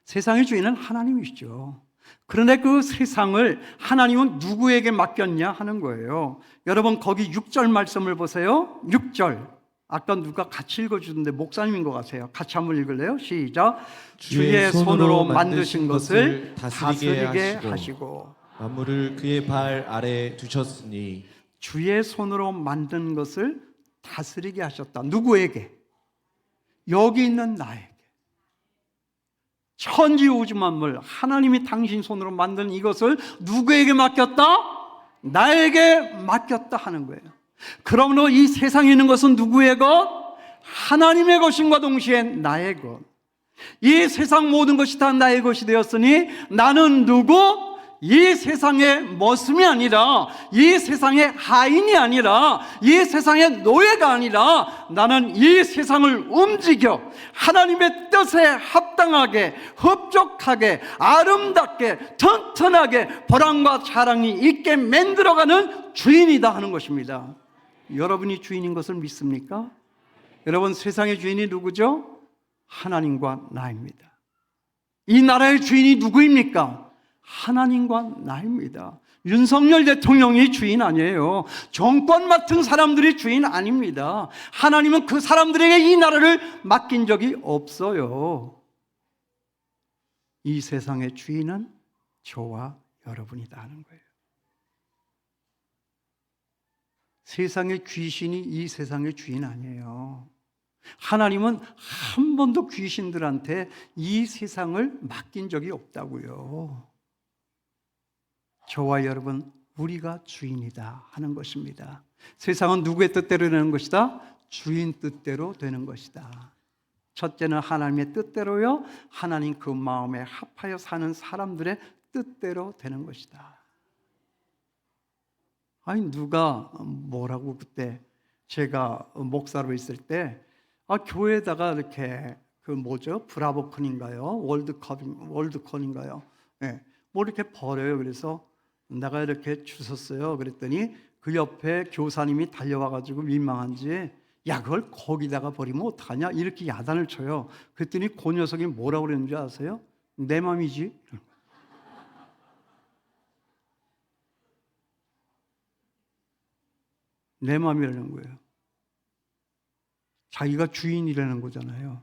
세상의 주인은 하나님이시죠. 그런데 그 세상을 하나님은 누구에게 맡겼냐 하는 거예요. 여러분 거기 6절 말씀을 보세요. 6절. 아까 누가 같이 읽어주는데 목사님인 것 같아요. 같이 한번 읽을래요? 시작. 주의 손으로 만드신 것을 다스리게 하시고 만물을 그의 발 아래 두셨으니. 주의 손으로 만든 것을 다스리게 하셨다. 누구에게? 여기 있는 나에게. 천지 우주 만물 하나님이 당신 손으로 만든 이것을 누구에게 맡겼다? 나에게 맡겼다 하는 거예요. 그러므로 이 세상에 있는 것은 누구의 것? 하나님의 것임과 동시에 나의 것. 이 세상 모든 것이 다 나의 것이 되었으니 나는 누구? 이 세상의 머슴이 아니라, 이 세상의 하인이 아니라, 이 세상의 노예가 아니라 나는 이 세상을 움직여 하나님의 뜻에 합당하게, 흡족하게, 아름답게, 튼튼하게 보람과 자랑이 있게 만들어가는 주인이다 하는 것입니다. 여러분이 주인인 것을 믿습니까? 여러분, 세상의 주인이 누구죠? 하나님과 나입니다. 이 나라의 주인이 누구입니까? 하나님과 나입니다. 윤석열 대통령이 주인 아니에요. 정권 맡은 사람들이 주인 아닙니다. 하나님은 그 사람들에게 이 나라를 맡긴 적이 없어요. 이 세상의 주인은 저와 여러분이다 하는 거예요. 세상의 귀신이 이 세상의 주인 아니에요. 하나님은 한 번도 귀신들한테 이 세상을 맡긴 적이 없다고요. 저와 여러분, 우리가 주인이다 하는 것입니다. 세상은 누구의 뜻대로 되는 것이다? 주인 뜻대로 되는 것이다. 첫째는 하나님의 뜻대로요, 하나님 그 마음에 합하여 사는 사람들의 뜻대로 되는 것이다. 아니, 누가 뭐라고, 그때 제가 목사로 있을 때 교회에다가 이렇게 브라보콘인가요? 월드콘인가요? 네. 뭐 이렇게 버려요. 그래서 내가 이렇게 주웠어요. 그랬더니 그 옆에 교사님이 달려와가지고 민망한지, 야, 그걸 거기다가 버리면 어떡하냐? 이렇게 야단을 쳐요. 그랬더니 그 녀석이 뭐라고 그랬는지 아세요? 내 맘이지. 내 맘이라는 거예요. 자기가 주인이라는 거잖아요.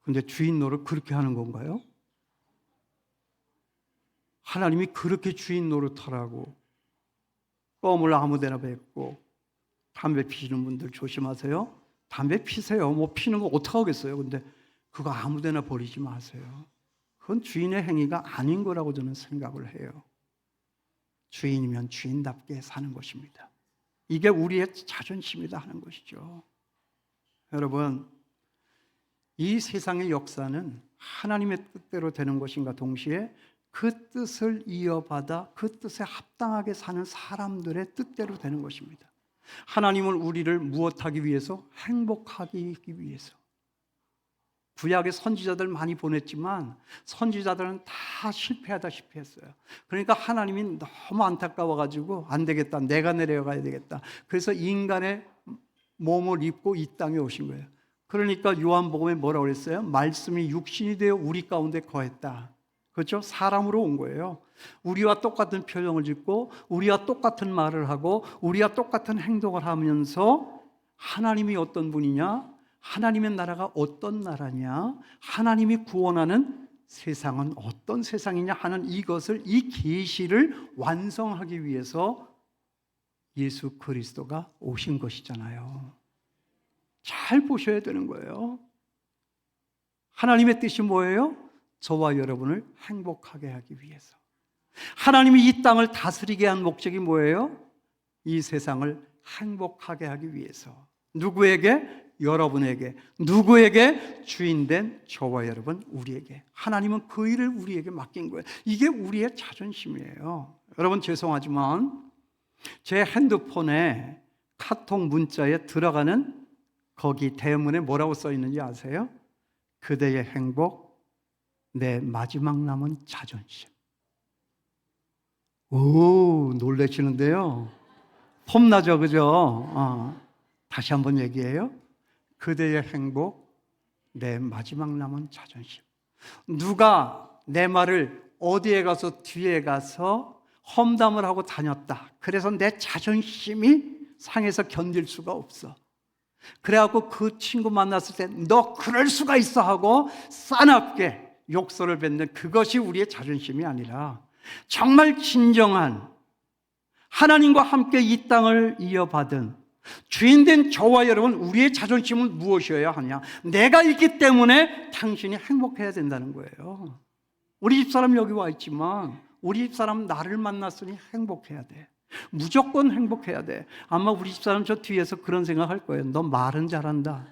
근데 주인 노릇 그렇게 하는 건가요? 하나님이 그렇게 주인 노릇하라고 껌을 아무데나 뱉고, 담배 피시는 분들 조심하세요. 담배 피세요. 뭐 피는 거 어떡하겠어요. 근데 그거 아무데나 버리지 마세요. 그건 주인의 행위가 아닌 거라고 저는 생각을 해요. 주인이면 주인답게 사는 것입니다. 이게 우리의 자존심이다 하는 것이죠. 여러분, 이 세상의 역사는 하나님의 뜻대로 되는 것인가 동시에 그 뜻을 이어받아 그 뜻에 합당하게 사는 사람들의 뜻대로 되는 것입니다. 하나님은 우리를 무엇하기 위해서? 행복하기 위해서. 구약의 선지자들 많이 보냈지만 선지자들은 다 실패하다시피 했어요. 그러니까 하나님이 너무 안타까워가지고 안 되겠다, 내가 내려가야 되겠다. 그래서 인간의 몸을 입고 이 땅에 오신 거예요. 그러니까 요한복음에 뭐라고 그랬어요? 말씀이 육신이 되어 우리 가운데 거했다. 그렇죠? 사람으로 온 거예요. 우리와 똑같은 표정을 짓고 우리와 똑같은 말을 하고 우리와 똑같은 행동을 하면서 하나님이 어떤 분이냐? 하나님의 나라가 어떤 나라냐? 하나님이 구원하는 세상은 어떤 세상이냐 하는 이것을, 이 계시를 완성하기 위해서 예수 그리스도가 오신 것이잖아요. 잘 보셔야 되는 거예요. 하나님의 뜻이 뭐예요? 저와 여러분을 행복하게 하기 위해서. 하나님이 이 땅을 다스리게 한 목적이 뭐예요? 이 세상을 행복하게 하기 위해서. 누구에게? 여러분에게. 누구에게? 주인된 저와 여러분, 우리에게. 하나님은 그 일을 우리에게 맡긴 거예요. 이게 우리의 자존심이에요. 여러분, 죄송하지만 제 핸드폰에 카톡 문자에 들어가는 거기 대문에 뭐라고 써 있는지 아세요? 그대의 행복, 내 마지막 남은 자존심. 오, 놀라시는데요. 폼나죠, 그죠? 다시 한번 얘기해요. 그대의 행복, 내 마지막 남은 자존심. 누가 내 말을 어디에 가서 뒤에 가서 험담을 하고 다녔다. 그래서 내 자존심이 상해서 견딜 수가 없어. 그래갖고 그 친구 만났을 때 너 그럴 수가 있어 하고 싸납게 욕설을 뱉는 그것이 우리의 자존심이 아니라 정말 진정한 하나님과 함께 이 땅을 이어받은 주인된 저와 여러분, 우리의 자존심은 무엇이어야 하냐? 내가 있기 때문에 당신이 행복해야 된다는 거예요. 우리 집사람 여기 와 있지만 우리 집사람 나를 만났으니 행복해야 돼. 무조건 행복해야 돼. 아마 우리 집사람 저 뒤에서 그런 생각할 거예요. 너 말은 잘한다.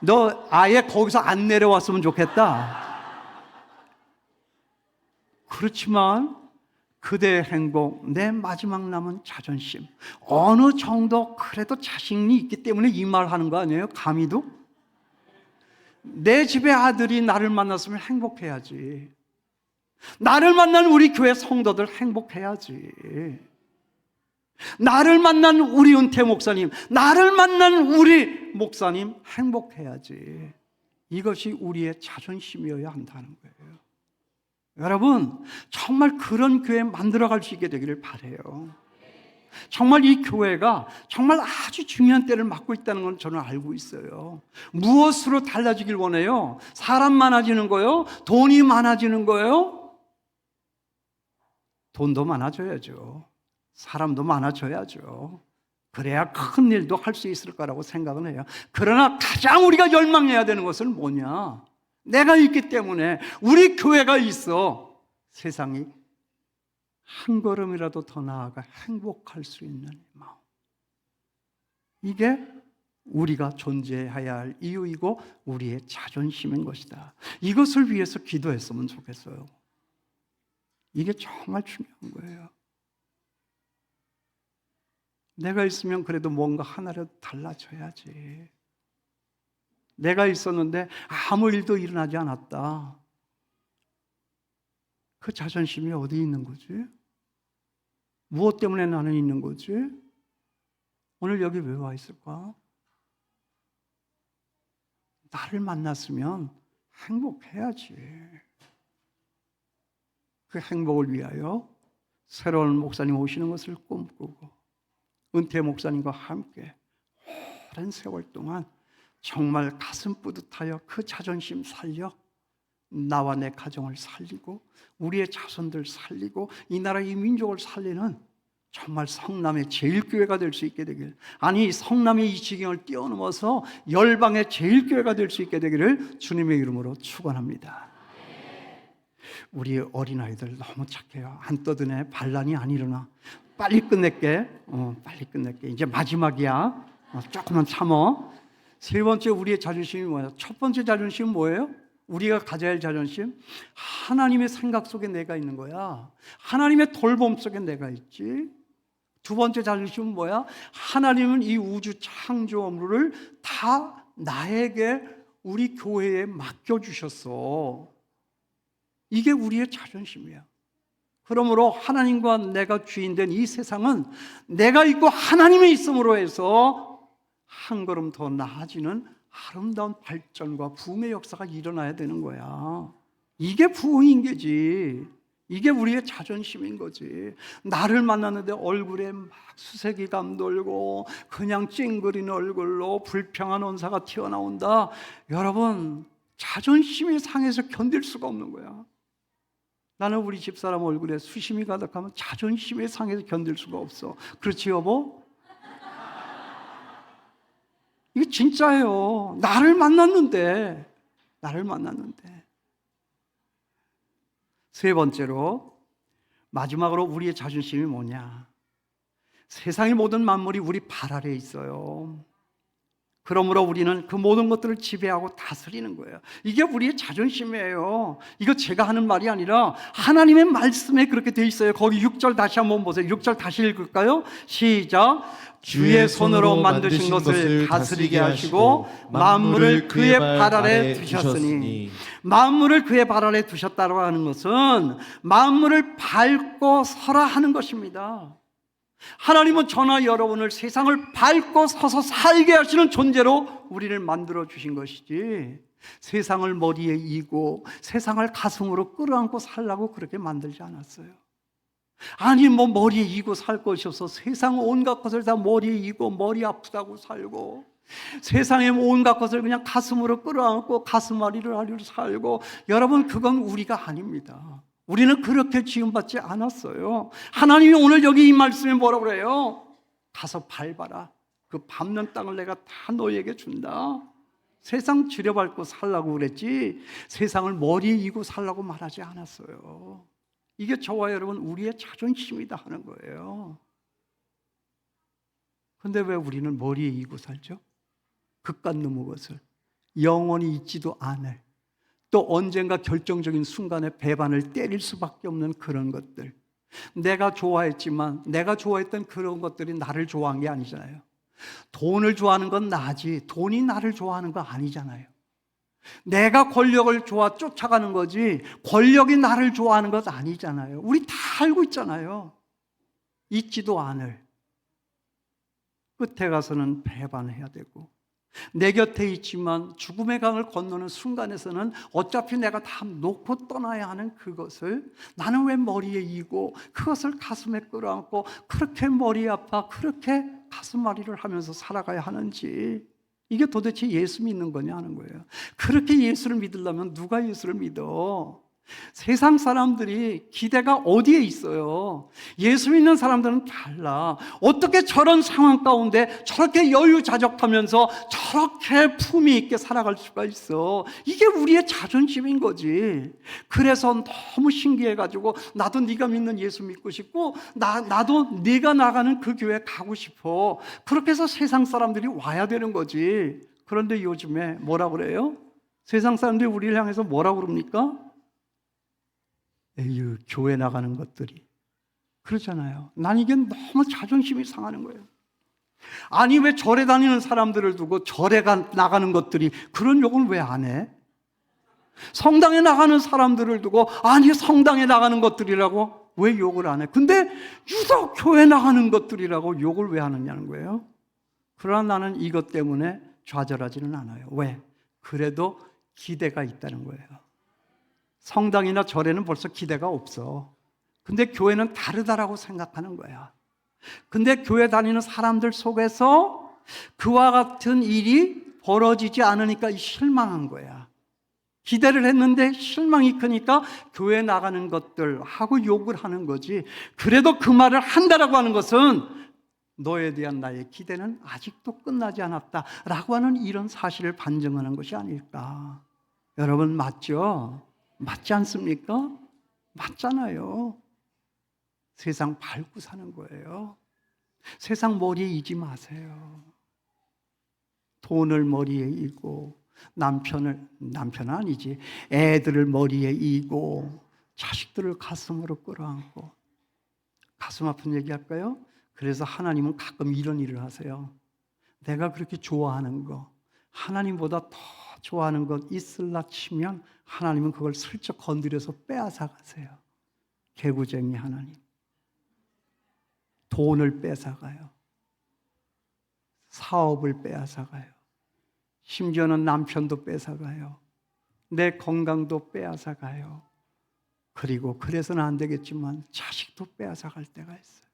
너 아예 거기서 안 내려왔으면 좋겠다. 그렇지만 그대의 행복, 내 마지막 남은 자존심, 어느 정도 그래도 자신이 있기 때문에 이 말 하는 거 아니에요? 감히도? 내 집의 아들이 나를 만났으면 행복해야지. 나를 만난 우리 교회 성도들 행복해야지. 나를 만난 우리 은퇴 목사님, 나를 만난 우리 목사님 행복해야지. 이것이 우리의 자존심이어야 한다는 거예요. 여러분, 정말 그런 교회 만들어갈 수 있게 되기를 바라요. 정말 이 교회가 정말 아주 중요한 때를 맞고 있다는 건 저는 알고 있어요. 무엇으로 달라지길 원해요? 사람 많아지는 거요? 돈이 많아지는 거요? 돈도 많아져야죠. 사람도 많아져야죠. 그래야 큰 일도 할 수 있을 거라고 생각은 해요. 그러나 가장 우리가 열망해야 되는 것은 뭐냐? 내가 있기 때문에, 우리 교회가 있어 세상이 한 걸음이라도 더 나아가 행복할 수 있는 마음. 이게 우리가 존재해야 할 이유이고 우리의 자존심인 것이다. 이것을 위해서 기도했으면 좋겠어요. 이게 정말 중요한 거예요. 내가 있으면 그래도 뭔가 하나라도 달라져야지. 내가 있었는데 아무 일도 일어나지 않았다. 그 자존심이 어디 있는 거지? 무엇 때문에 나는 있는 거지? 오늘 여기 왜 와 있을까? 나를 만났으면 행복해야지. 그 행복을 위하여 새로운 목사님 오시는 것을 꿈꾸고 은퇴 목사님과 함께 오랜 세월 동안 정말 가슴 뿌듯하여 그 자존심 살려 나와 내 가정을 살리고 우리의 자손들 살리고 이 나라 이 민족을 살리는 정말 성남의 제일교회가 될 수 있게 되길, 아니 성남의 이 지경을 뛰어넘어서 열방의 제일교회가 될 수 있게 되기를 주님의 이름으로 축원합니다. 우리 어린아이들 너무 착해요. 안 떠드네. 반란이 안 일어나. 빨리 끝낼게. 빨리 끝낼게. 이제 마지막이야. 조금만 참어. 세 번째 우리의 자존심이 뭐예요? 첫 번째 자존심은 뭐예요? 우리가 가져야 할 자존심? 하나님의 생각 속에 내가 있는 거야. 하나님의 돌봄 속에 내가 있지. 두 번째 자존심은 뭐야? 하나님은 이 우주 창조 업무를 다 나에게, 우리 교회에 맡겨주셨어. 이게 우리의 자존심이야. 그러므로 하나님과 내가 주인된 이 세상은 내가 있고 하나님이 있음으로 해서 한 걸음 더 나아지는 아름다운 발전과 부흥의 역사가 일어나야 되는 거야. 이게 부흥인 거지. 이게 우리의 자존심인 거지. 나를 만났는데 얼굴에 막 수색이 감돌고 그냥 찡그리는 얼굴로 불평한 언사가 튀어나온다. 여러분, 자존심이 상해서 견딜 수가 없는 거야. 나는 우리 집사람 얼굴에 수심이 가득하면 자존심이 상해서 견딜 수가 없어. 그렇지 여보? 이게 진짜예요. 나를 만났는데. 세 번째로, 마지막으로 우리의 자존심이 뭐냐? 세상의 모든 만물이 우리 발 아래에 있어요. 그러므로 우리는 그 모든 것들을 지배하고 다스리는 거예요. 이게 우리의 자존심이에요. 이거 제가 하는 말이 아니라 하나님의 말씀에 그렇게 돼 있어요. 거기 6절 다시 한번 보세요. 6절 다시 읽을까요? 시작. 주의 손으로 만드신 것을 다스리게 하시고 만물을 그의 발 아래 두셨으니. 만물을 그의 발 아래 두셨다고 하는 것은 만물을 밟고 서라 하는 것입니다. 하나님은 저나 여러분을 세상을 밟고 서서 살게 하시는 존재로 우리를 만들어 주신 것이지, 세상을 머리에 이고 세상을 가슴으로 끌어안고 살라고 그렇게 만들지 않았어요. 아니 뭐 머리에 이고 살 것이 없어. 세상 온갖 것을 다 머리에 이고 머리 아프다고 살고 세상의 온갖 것을 그냥 가슴으로 끌어안고 가슴앓이를 하려 살고, 여러분 그건 우리가 아닙니다. 우리는 그렇게 지음받지 않았어요. 하나님이 오늘 여기 이 말씀에 뭐라고 그래요? 가서 밟아라. 그 밟는 땅을 내가 다 너희에게 준다. 세상 지려밟고 살라고 그랬지 세상을 머리에 이고 살라고 말하지 않았어요. 이게 저와 여러분 우리의 자존심이다 하는 거예요. 그런데 왜 우리는 머리에 이고 살죠? 그깟 놈의 것을 영원히 있지도 않을 또 언젠가 결정적인 순간에 배반을 때릴 수밖에 없는 그런 것들. 내가 좋아했지만 내가 좋아했던 그런 것들이 나를 좋아한 게 아니잖아요. 돈을 좋아하는 건 나지 돈이 나를 좋아하는 거 아니잖아요. 내가 권력을 쫓아가는 거지 권력이 나를 좋아하는 것 아니잖아요. 우리 다 알고 있잖아요. 있지도 않을. 끝에 가서는 배반해야 되고, 내 곁에 있지만 죽음의 강을 건너는 순간에서는 어차피 내가 다 놓고 떠나야 하는 그것을 나는 왜 머리에 이고 그것을 가슴에 끌어안고 그렇게 머리 아파 그렇게 가슴앓이를 하면서 살아가야 하는지, 이게 도대체 예수 믿는 거냐 하는 거예요. 그렇게 예수를 믿으려면 누가 예수를 믿어? 세상 사람들이 기대가 어디에 있어요? 예수 믿는 사람들은 달라. 어떻게 저런 상황 가운데 저렇게 여유자적하면서 저렇게 품위 있게 살아갈 수가 있어? 이게 우리의 자존심인 거지. 그래서 너무 신기해가지고 나도 네가 믿는 예수 믿고 싶고 나도 네가 나가는 그 교회 가고 싶어. 그렇게 해서 세상 사람들이 와야 되는 거지. 그런데 요즘에 뭐라 그래요? 세상 사람들이 우리를 향해서 뭐라 그럽니까? 에휴, 교회 나가는 것들이. 그러잖아요. 난 이게 너무 자존심이 상하는 거예요. 아니, 왜 절에 다니는 사람들을 두고 절에 나가는 것들이 그런 욕을 왜 안 해? 성당에 나가는 사람들을 두고 아니, 성당에 나가는 것들이라고 왜 욕을 안 해? 근데 유독 교회 나가는 것들이라고 욕을 왜 하느냐는 거예요. 그러나 나는 이것 때문에 좌절하지는 않아요. 왜? 그래도 기대가 있다는 거예요. 성당이나 절에는 벌써 기대가 없어. 근데 교회는 다르다라고 생각하는 거야. 근데 교회 다니는 사람들 속에서 그와 같은 일이 벌어지지 않으니까 실망한 거야. 기대를 했는데 실망이 크니까 교회 나가는 것들 하고 욕을 하는 거지. 그래도 그 말을 한다라고 하는 것은 너에 대한 나의 기대는 아직도 끝나지 않았다라고 하는 이런 사실을 반증하는 것이 아닐까. 여러분, 맞죠? 맞지 않습니까? 맞잖아요. 세상 밟고 사는 거예요. 세상 머리에 이지 마세요. 돈을 머리에 이고 남편은 아니지, 애들을 머리에 이고 자식들을 가슴으로 끌어안고. 가슴 아픈 얘기 할까요? 그래서 하나님은 가끔 이런 일을 하세요. 내가 그렇게 좋아하는 거, 하나님보다 더 좋아하는 것 있을라 치면 하나님은 그걸 슬쩍 건드려서 빼앗아 가세요. 개구쟁이 하나님. 돈을 뺏어가요. 사업을 빼앗아가요. 심지어는 남편도 뺏어가요. 내 건강도 빼앗아가요. 그리고 그래서는 안 되겠지만 자식도 빼앗아갈 때가 있어요.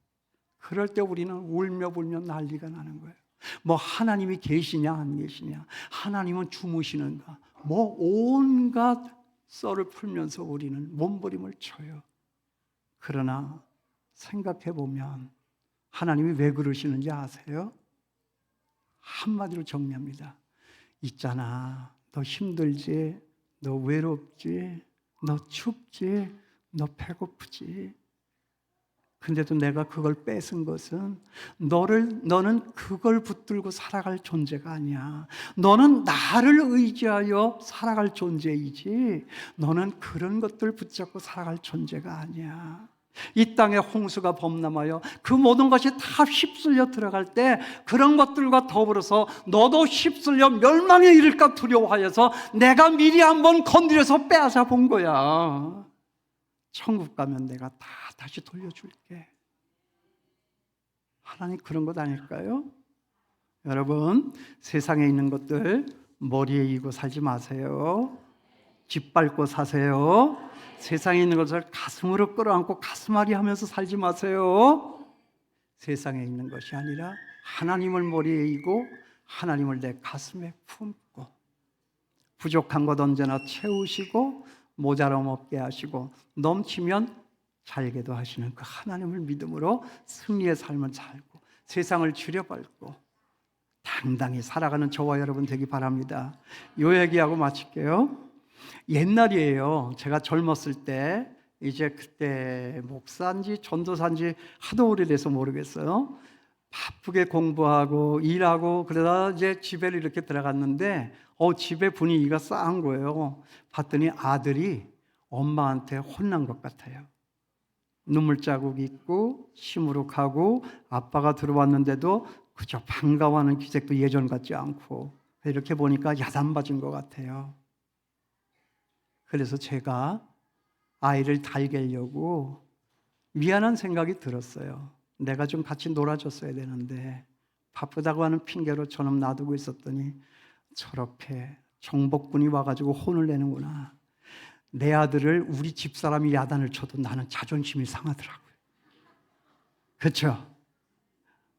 그럴 때 우리는 울며 불며 난리가 나는 거예요. 뭐 하나님이 계시냐 안 계시냐, 하나님은 주무시는가, 뭐 온갖 썰을 풀면서 우리는 몸부림을 쳐요. 그러나 생각해 보면 하나님이 왜 그러시는지 아세요? 한마디로 정리합니다. 있잖아, 너 힘들지, 너 외롭지, 너 춥지, 너 배고프지. 근데도 내가 그걸 뺏은 것은 너는 그걸 붙들고 살아갈 존재가 아니야. 너는 나를 의지하여 살아갈 존재이지 너는 그런 것들 붙잡고 살아갈 존재가 아니야. 이 땅에 홍수가 범람하여 그 모든 것이 다 휩쓸려 들어갈 때 그런 것들과 더불어서 너도 휩쓸려 멸망에 이를까 두려워하여서 내가 미리 한번 건드려서 빼앗아 본 거야. 천국 가면 내가 다 다시 돌려줄게. 하나님 그런 것 아닐까요? 여러분, 세상에 있는 것들 머리에 이고 살지 마세요. 짓밟고 사세요. 세상에 있는 것을 가슴으로 끌어안고 가슴앓이 하면서 살지 마세요. 세상에 있는 것이 아니라 하나님을 머리에 이고 하나님을 내 가슴에 품고 부족한 것 언제나 채우시고 모자람 없게 하시고 넘치면 잘게도 하시는 그 하나님을 믿음으로 승리의 삶을 살고 세상을 줄여밟고 당당히 살아가는 저와 여러분 되기 바랍니다. 요 얘기하고 마칠게요. 옛날이에요. 제가 젊었을 때, 이제 그때 목사인지 전도사인지 하도 오래돼서 모르겠어요. 바쁘게 공부하고 일하고 그러다 이제 집에 이렇게 들어갔는데 집에 분위기가 싸한 거예요. 봤더니 아들이 엄마한테 혼난 것 같아요. 눈물 자국 있고 시무룩하고 아빠가 들어왔는데도 그저 반가워하는 기색도 예전 같지 않고 이렇게 보니까 야단맞은 것 같아요. 그래서 제가 아이를 달래려고 미안한 생각이 들었어요. 내가 좀 같이 놀아줬어야 되는데 바쁘다고 하는 핑계로 저놈 놔두고 있었더니 저렇게 정복군이 와가지고 혼을 내는구나. 내 아들을 우리 집사람이 야단을 쳐도 나는 자존심이 상하더라고요. 그렇죠?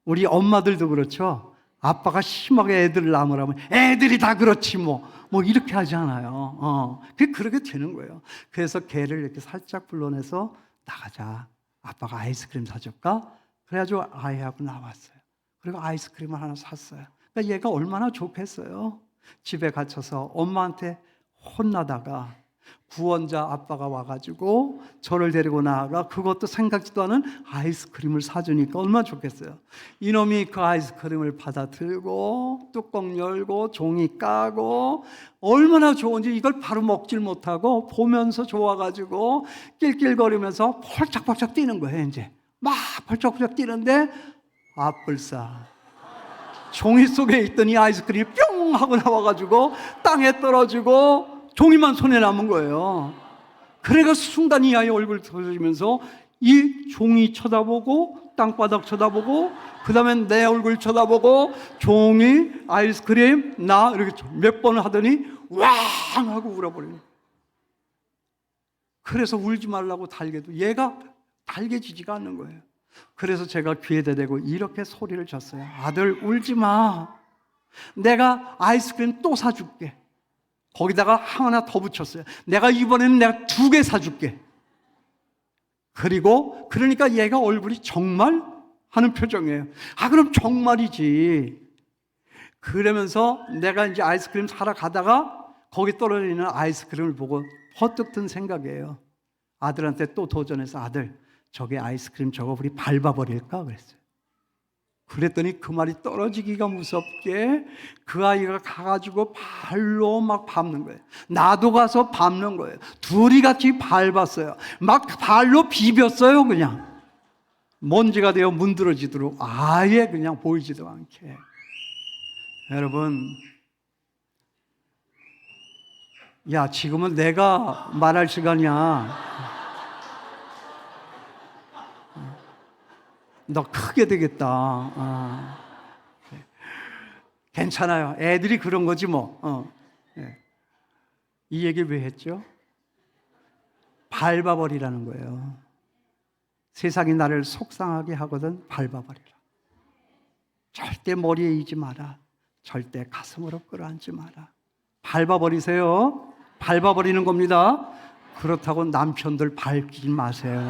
우리 엄마들도 그렇죠? 아빠가 심하게 애들을 나무라면 애들이 다 그렇지 뭐 이렇게 하잖아요. 그렇게 되는 거예요. 그래서 걔를 이렇게 살짝 불러내서 나가자. 아빠가 아이스크림 사줄까? 그래가지고 아이하고 나왔어요. 그리고 아이스크림을 하나 샀어요. 그러니까 얘가 얼마나 좋겠어요. 집에 갇혀서 엄마한테 혼나다가 구원자 아빠가 와가지고 저를 데리고 나가 그것도 생각지도 않은 아이스크림을 사주니까 얼마나 좋겠어요. 이놈이 그 아이스크림을 받아 들고 뚜껑 열고 종이 까고 얼마나 좋은지 이걸 바로 먹질 못하고 보면서 좋아가지고 낄낄거리면서 펄쩍펄쩍 뛰는 거예요. 이제 막 펄쩍펄쩍 뛰는데 아뿔싸 종이 속에 있던 이 아이스크림이 뿅 하고 나와가지고 땅에 떨어지고 종이만 손에 남은 거예요. 그래가 순간 이 아이 얼굴 터지면서 이 종이 쳐다보고 땅바닥 쳐다보고 그 다음에 내 얼굴 쳐다보고 종이 아이스크림 나 이렇게 몇 번 하더니 왕 하고 울어버리는. 그래서 울지 말라고 달래도 얘가 달래지지가 않는 거예요. 그래서 제가 귀에다 대고 이렇게 소리를 쳤어요. 아들 울지 마. 내가 아이스크림 또 사줄게. 거기다가 하나 더 붙였어요. 내가 이번에는 내가 2개 사줄게. 그리고 그러니까 얘가 얼굴이 정말 하는 표정이에요. 그럼 정말이지. 그러면서 내가 이제 아이스크림 사러 가다가 거기 떨어지는 아이스크림을 보고 퍼뜩 든 생각이에요. 아들한테 또 도전해서 아들 저게 아이스크림 저거 우리 밟아버릴까 그랬어요. 그랬더니 그 말이 떨어지기가 무섭게 그 아이가 가가지고 발로 막 밟는 거예요. 나도 가서 밟는 거예요. 둘이 같이 밟았어요. 막 발로 비볐어요. 그냥 먼지가 되어 문드러지도록 아예 그냥 보이지도 않게. 여러분, 야 지금은 내가 말할 시간이야. 너 크게 되겠다. 괜찮아요. 애들이 그런 거지 뭐. 이 얘기 왜 했죠? 밟아버리라는 거예요. 세상이 나를 속상하게 하거든 밟아버리라. 절대 머리에 이지 마라. 절대 가슴으로 끌어안지 마라. 밟아버리세요. 밟아버리는 겁니다. 그렇다고 남편들 밟지 마세요.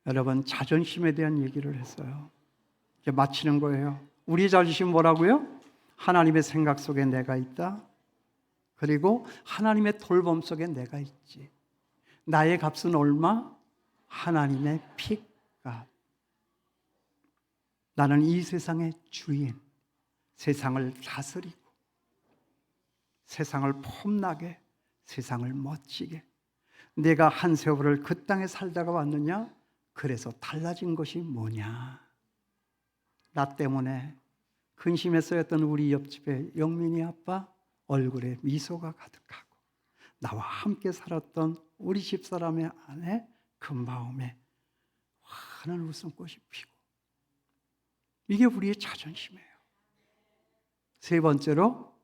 여러분, 자존심에 대한 얘기를 했어요. 이제 마치는 거예요. 우리 자존심 뭐라고요? 하나님의 생각 속에 내가 있다. 그리고 하나님의 돌봄 속에 내가 있지. 나의 값은 얼마? 하나님의 핏값. 나는 이 세상의 주인, 세상을 다스리고 세상을 폼나게, 세상을 멋지게. 내가 한 세월을 그 땅에 살다가 왔느냐? 그래서 달라진 것이 뭐냐? 나 때문에 근심에 쓰였던 우리 옆집의 영민이 아빠 얼굴에 미소가 가득하고 나와 함께 살았던 우리 집사람의 아내 그 마음에 환한 웃음꽃이 피고 이게 우리의 자존심이에요. 세 번째로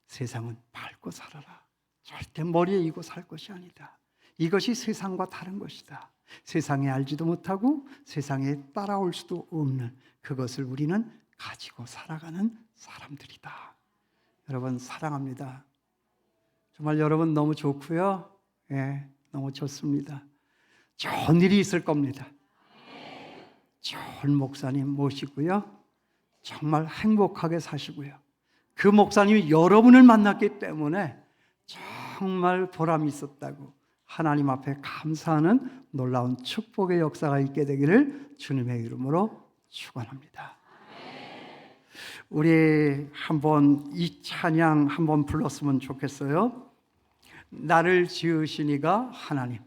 세상은 밟고 살아라. 절대 머리에 이고 살 것이 아니다. 이것이 세상과 다른 것이다. 세상에 알지도 못하고 세상에 따라올 수도 없는 그것을 우리는 가지고 살아가는 사람들이다. 여러분 사랑합니다. 정말 여러분 너무 좋고요. 너무 좋습니다. 좋은 일이 있을 겁니다. 좋은 목사님 모시고요. 정말 행복하게 사시고요. 그 목사님이 여러분을 만났기 때문에 정말 보람이 있었다고 하나님 앞에 감사하는 놀라운 축복의 역사가 있게 되기를 주님의 이름으로 축원합니다. 우리 한번 이 찬양 한번 불렀으면 좋겠어요. 나를 지으신 이가 하나님,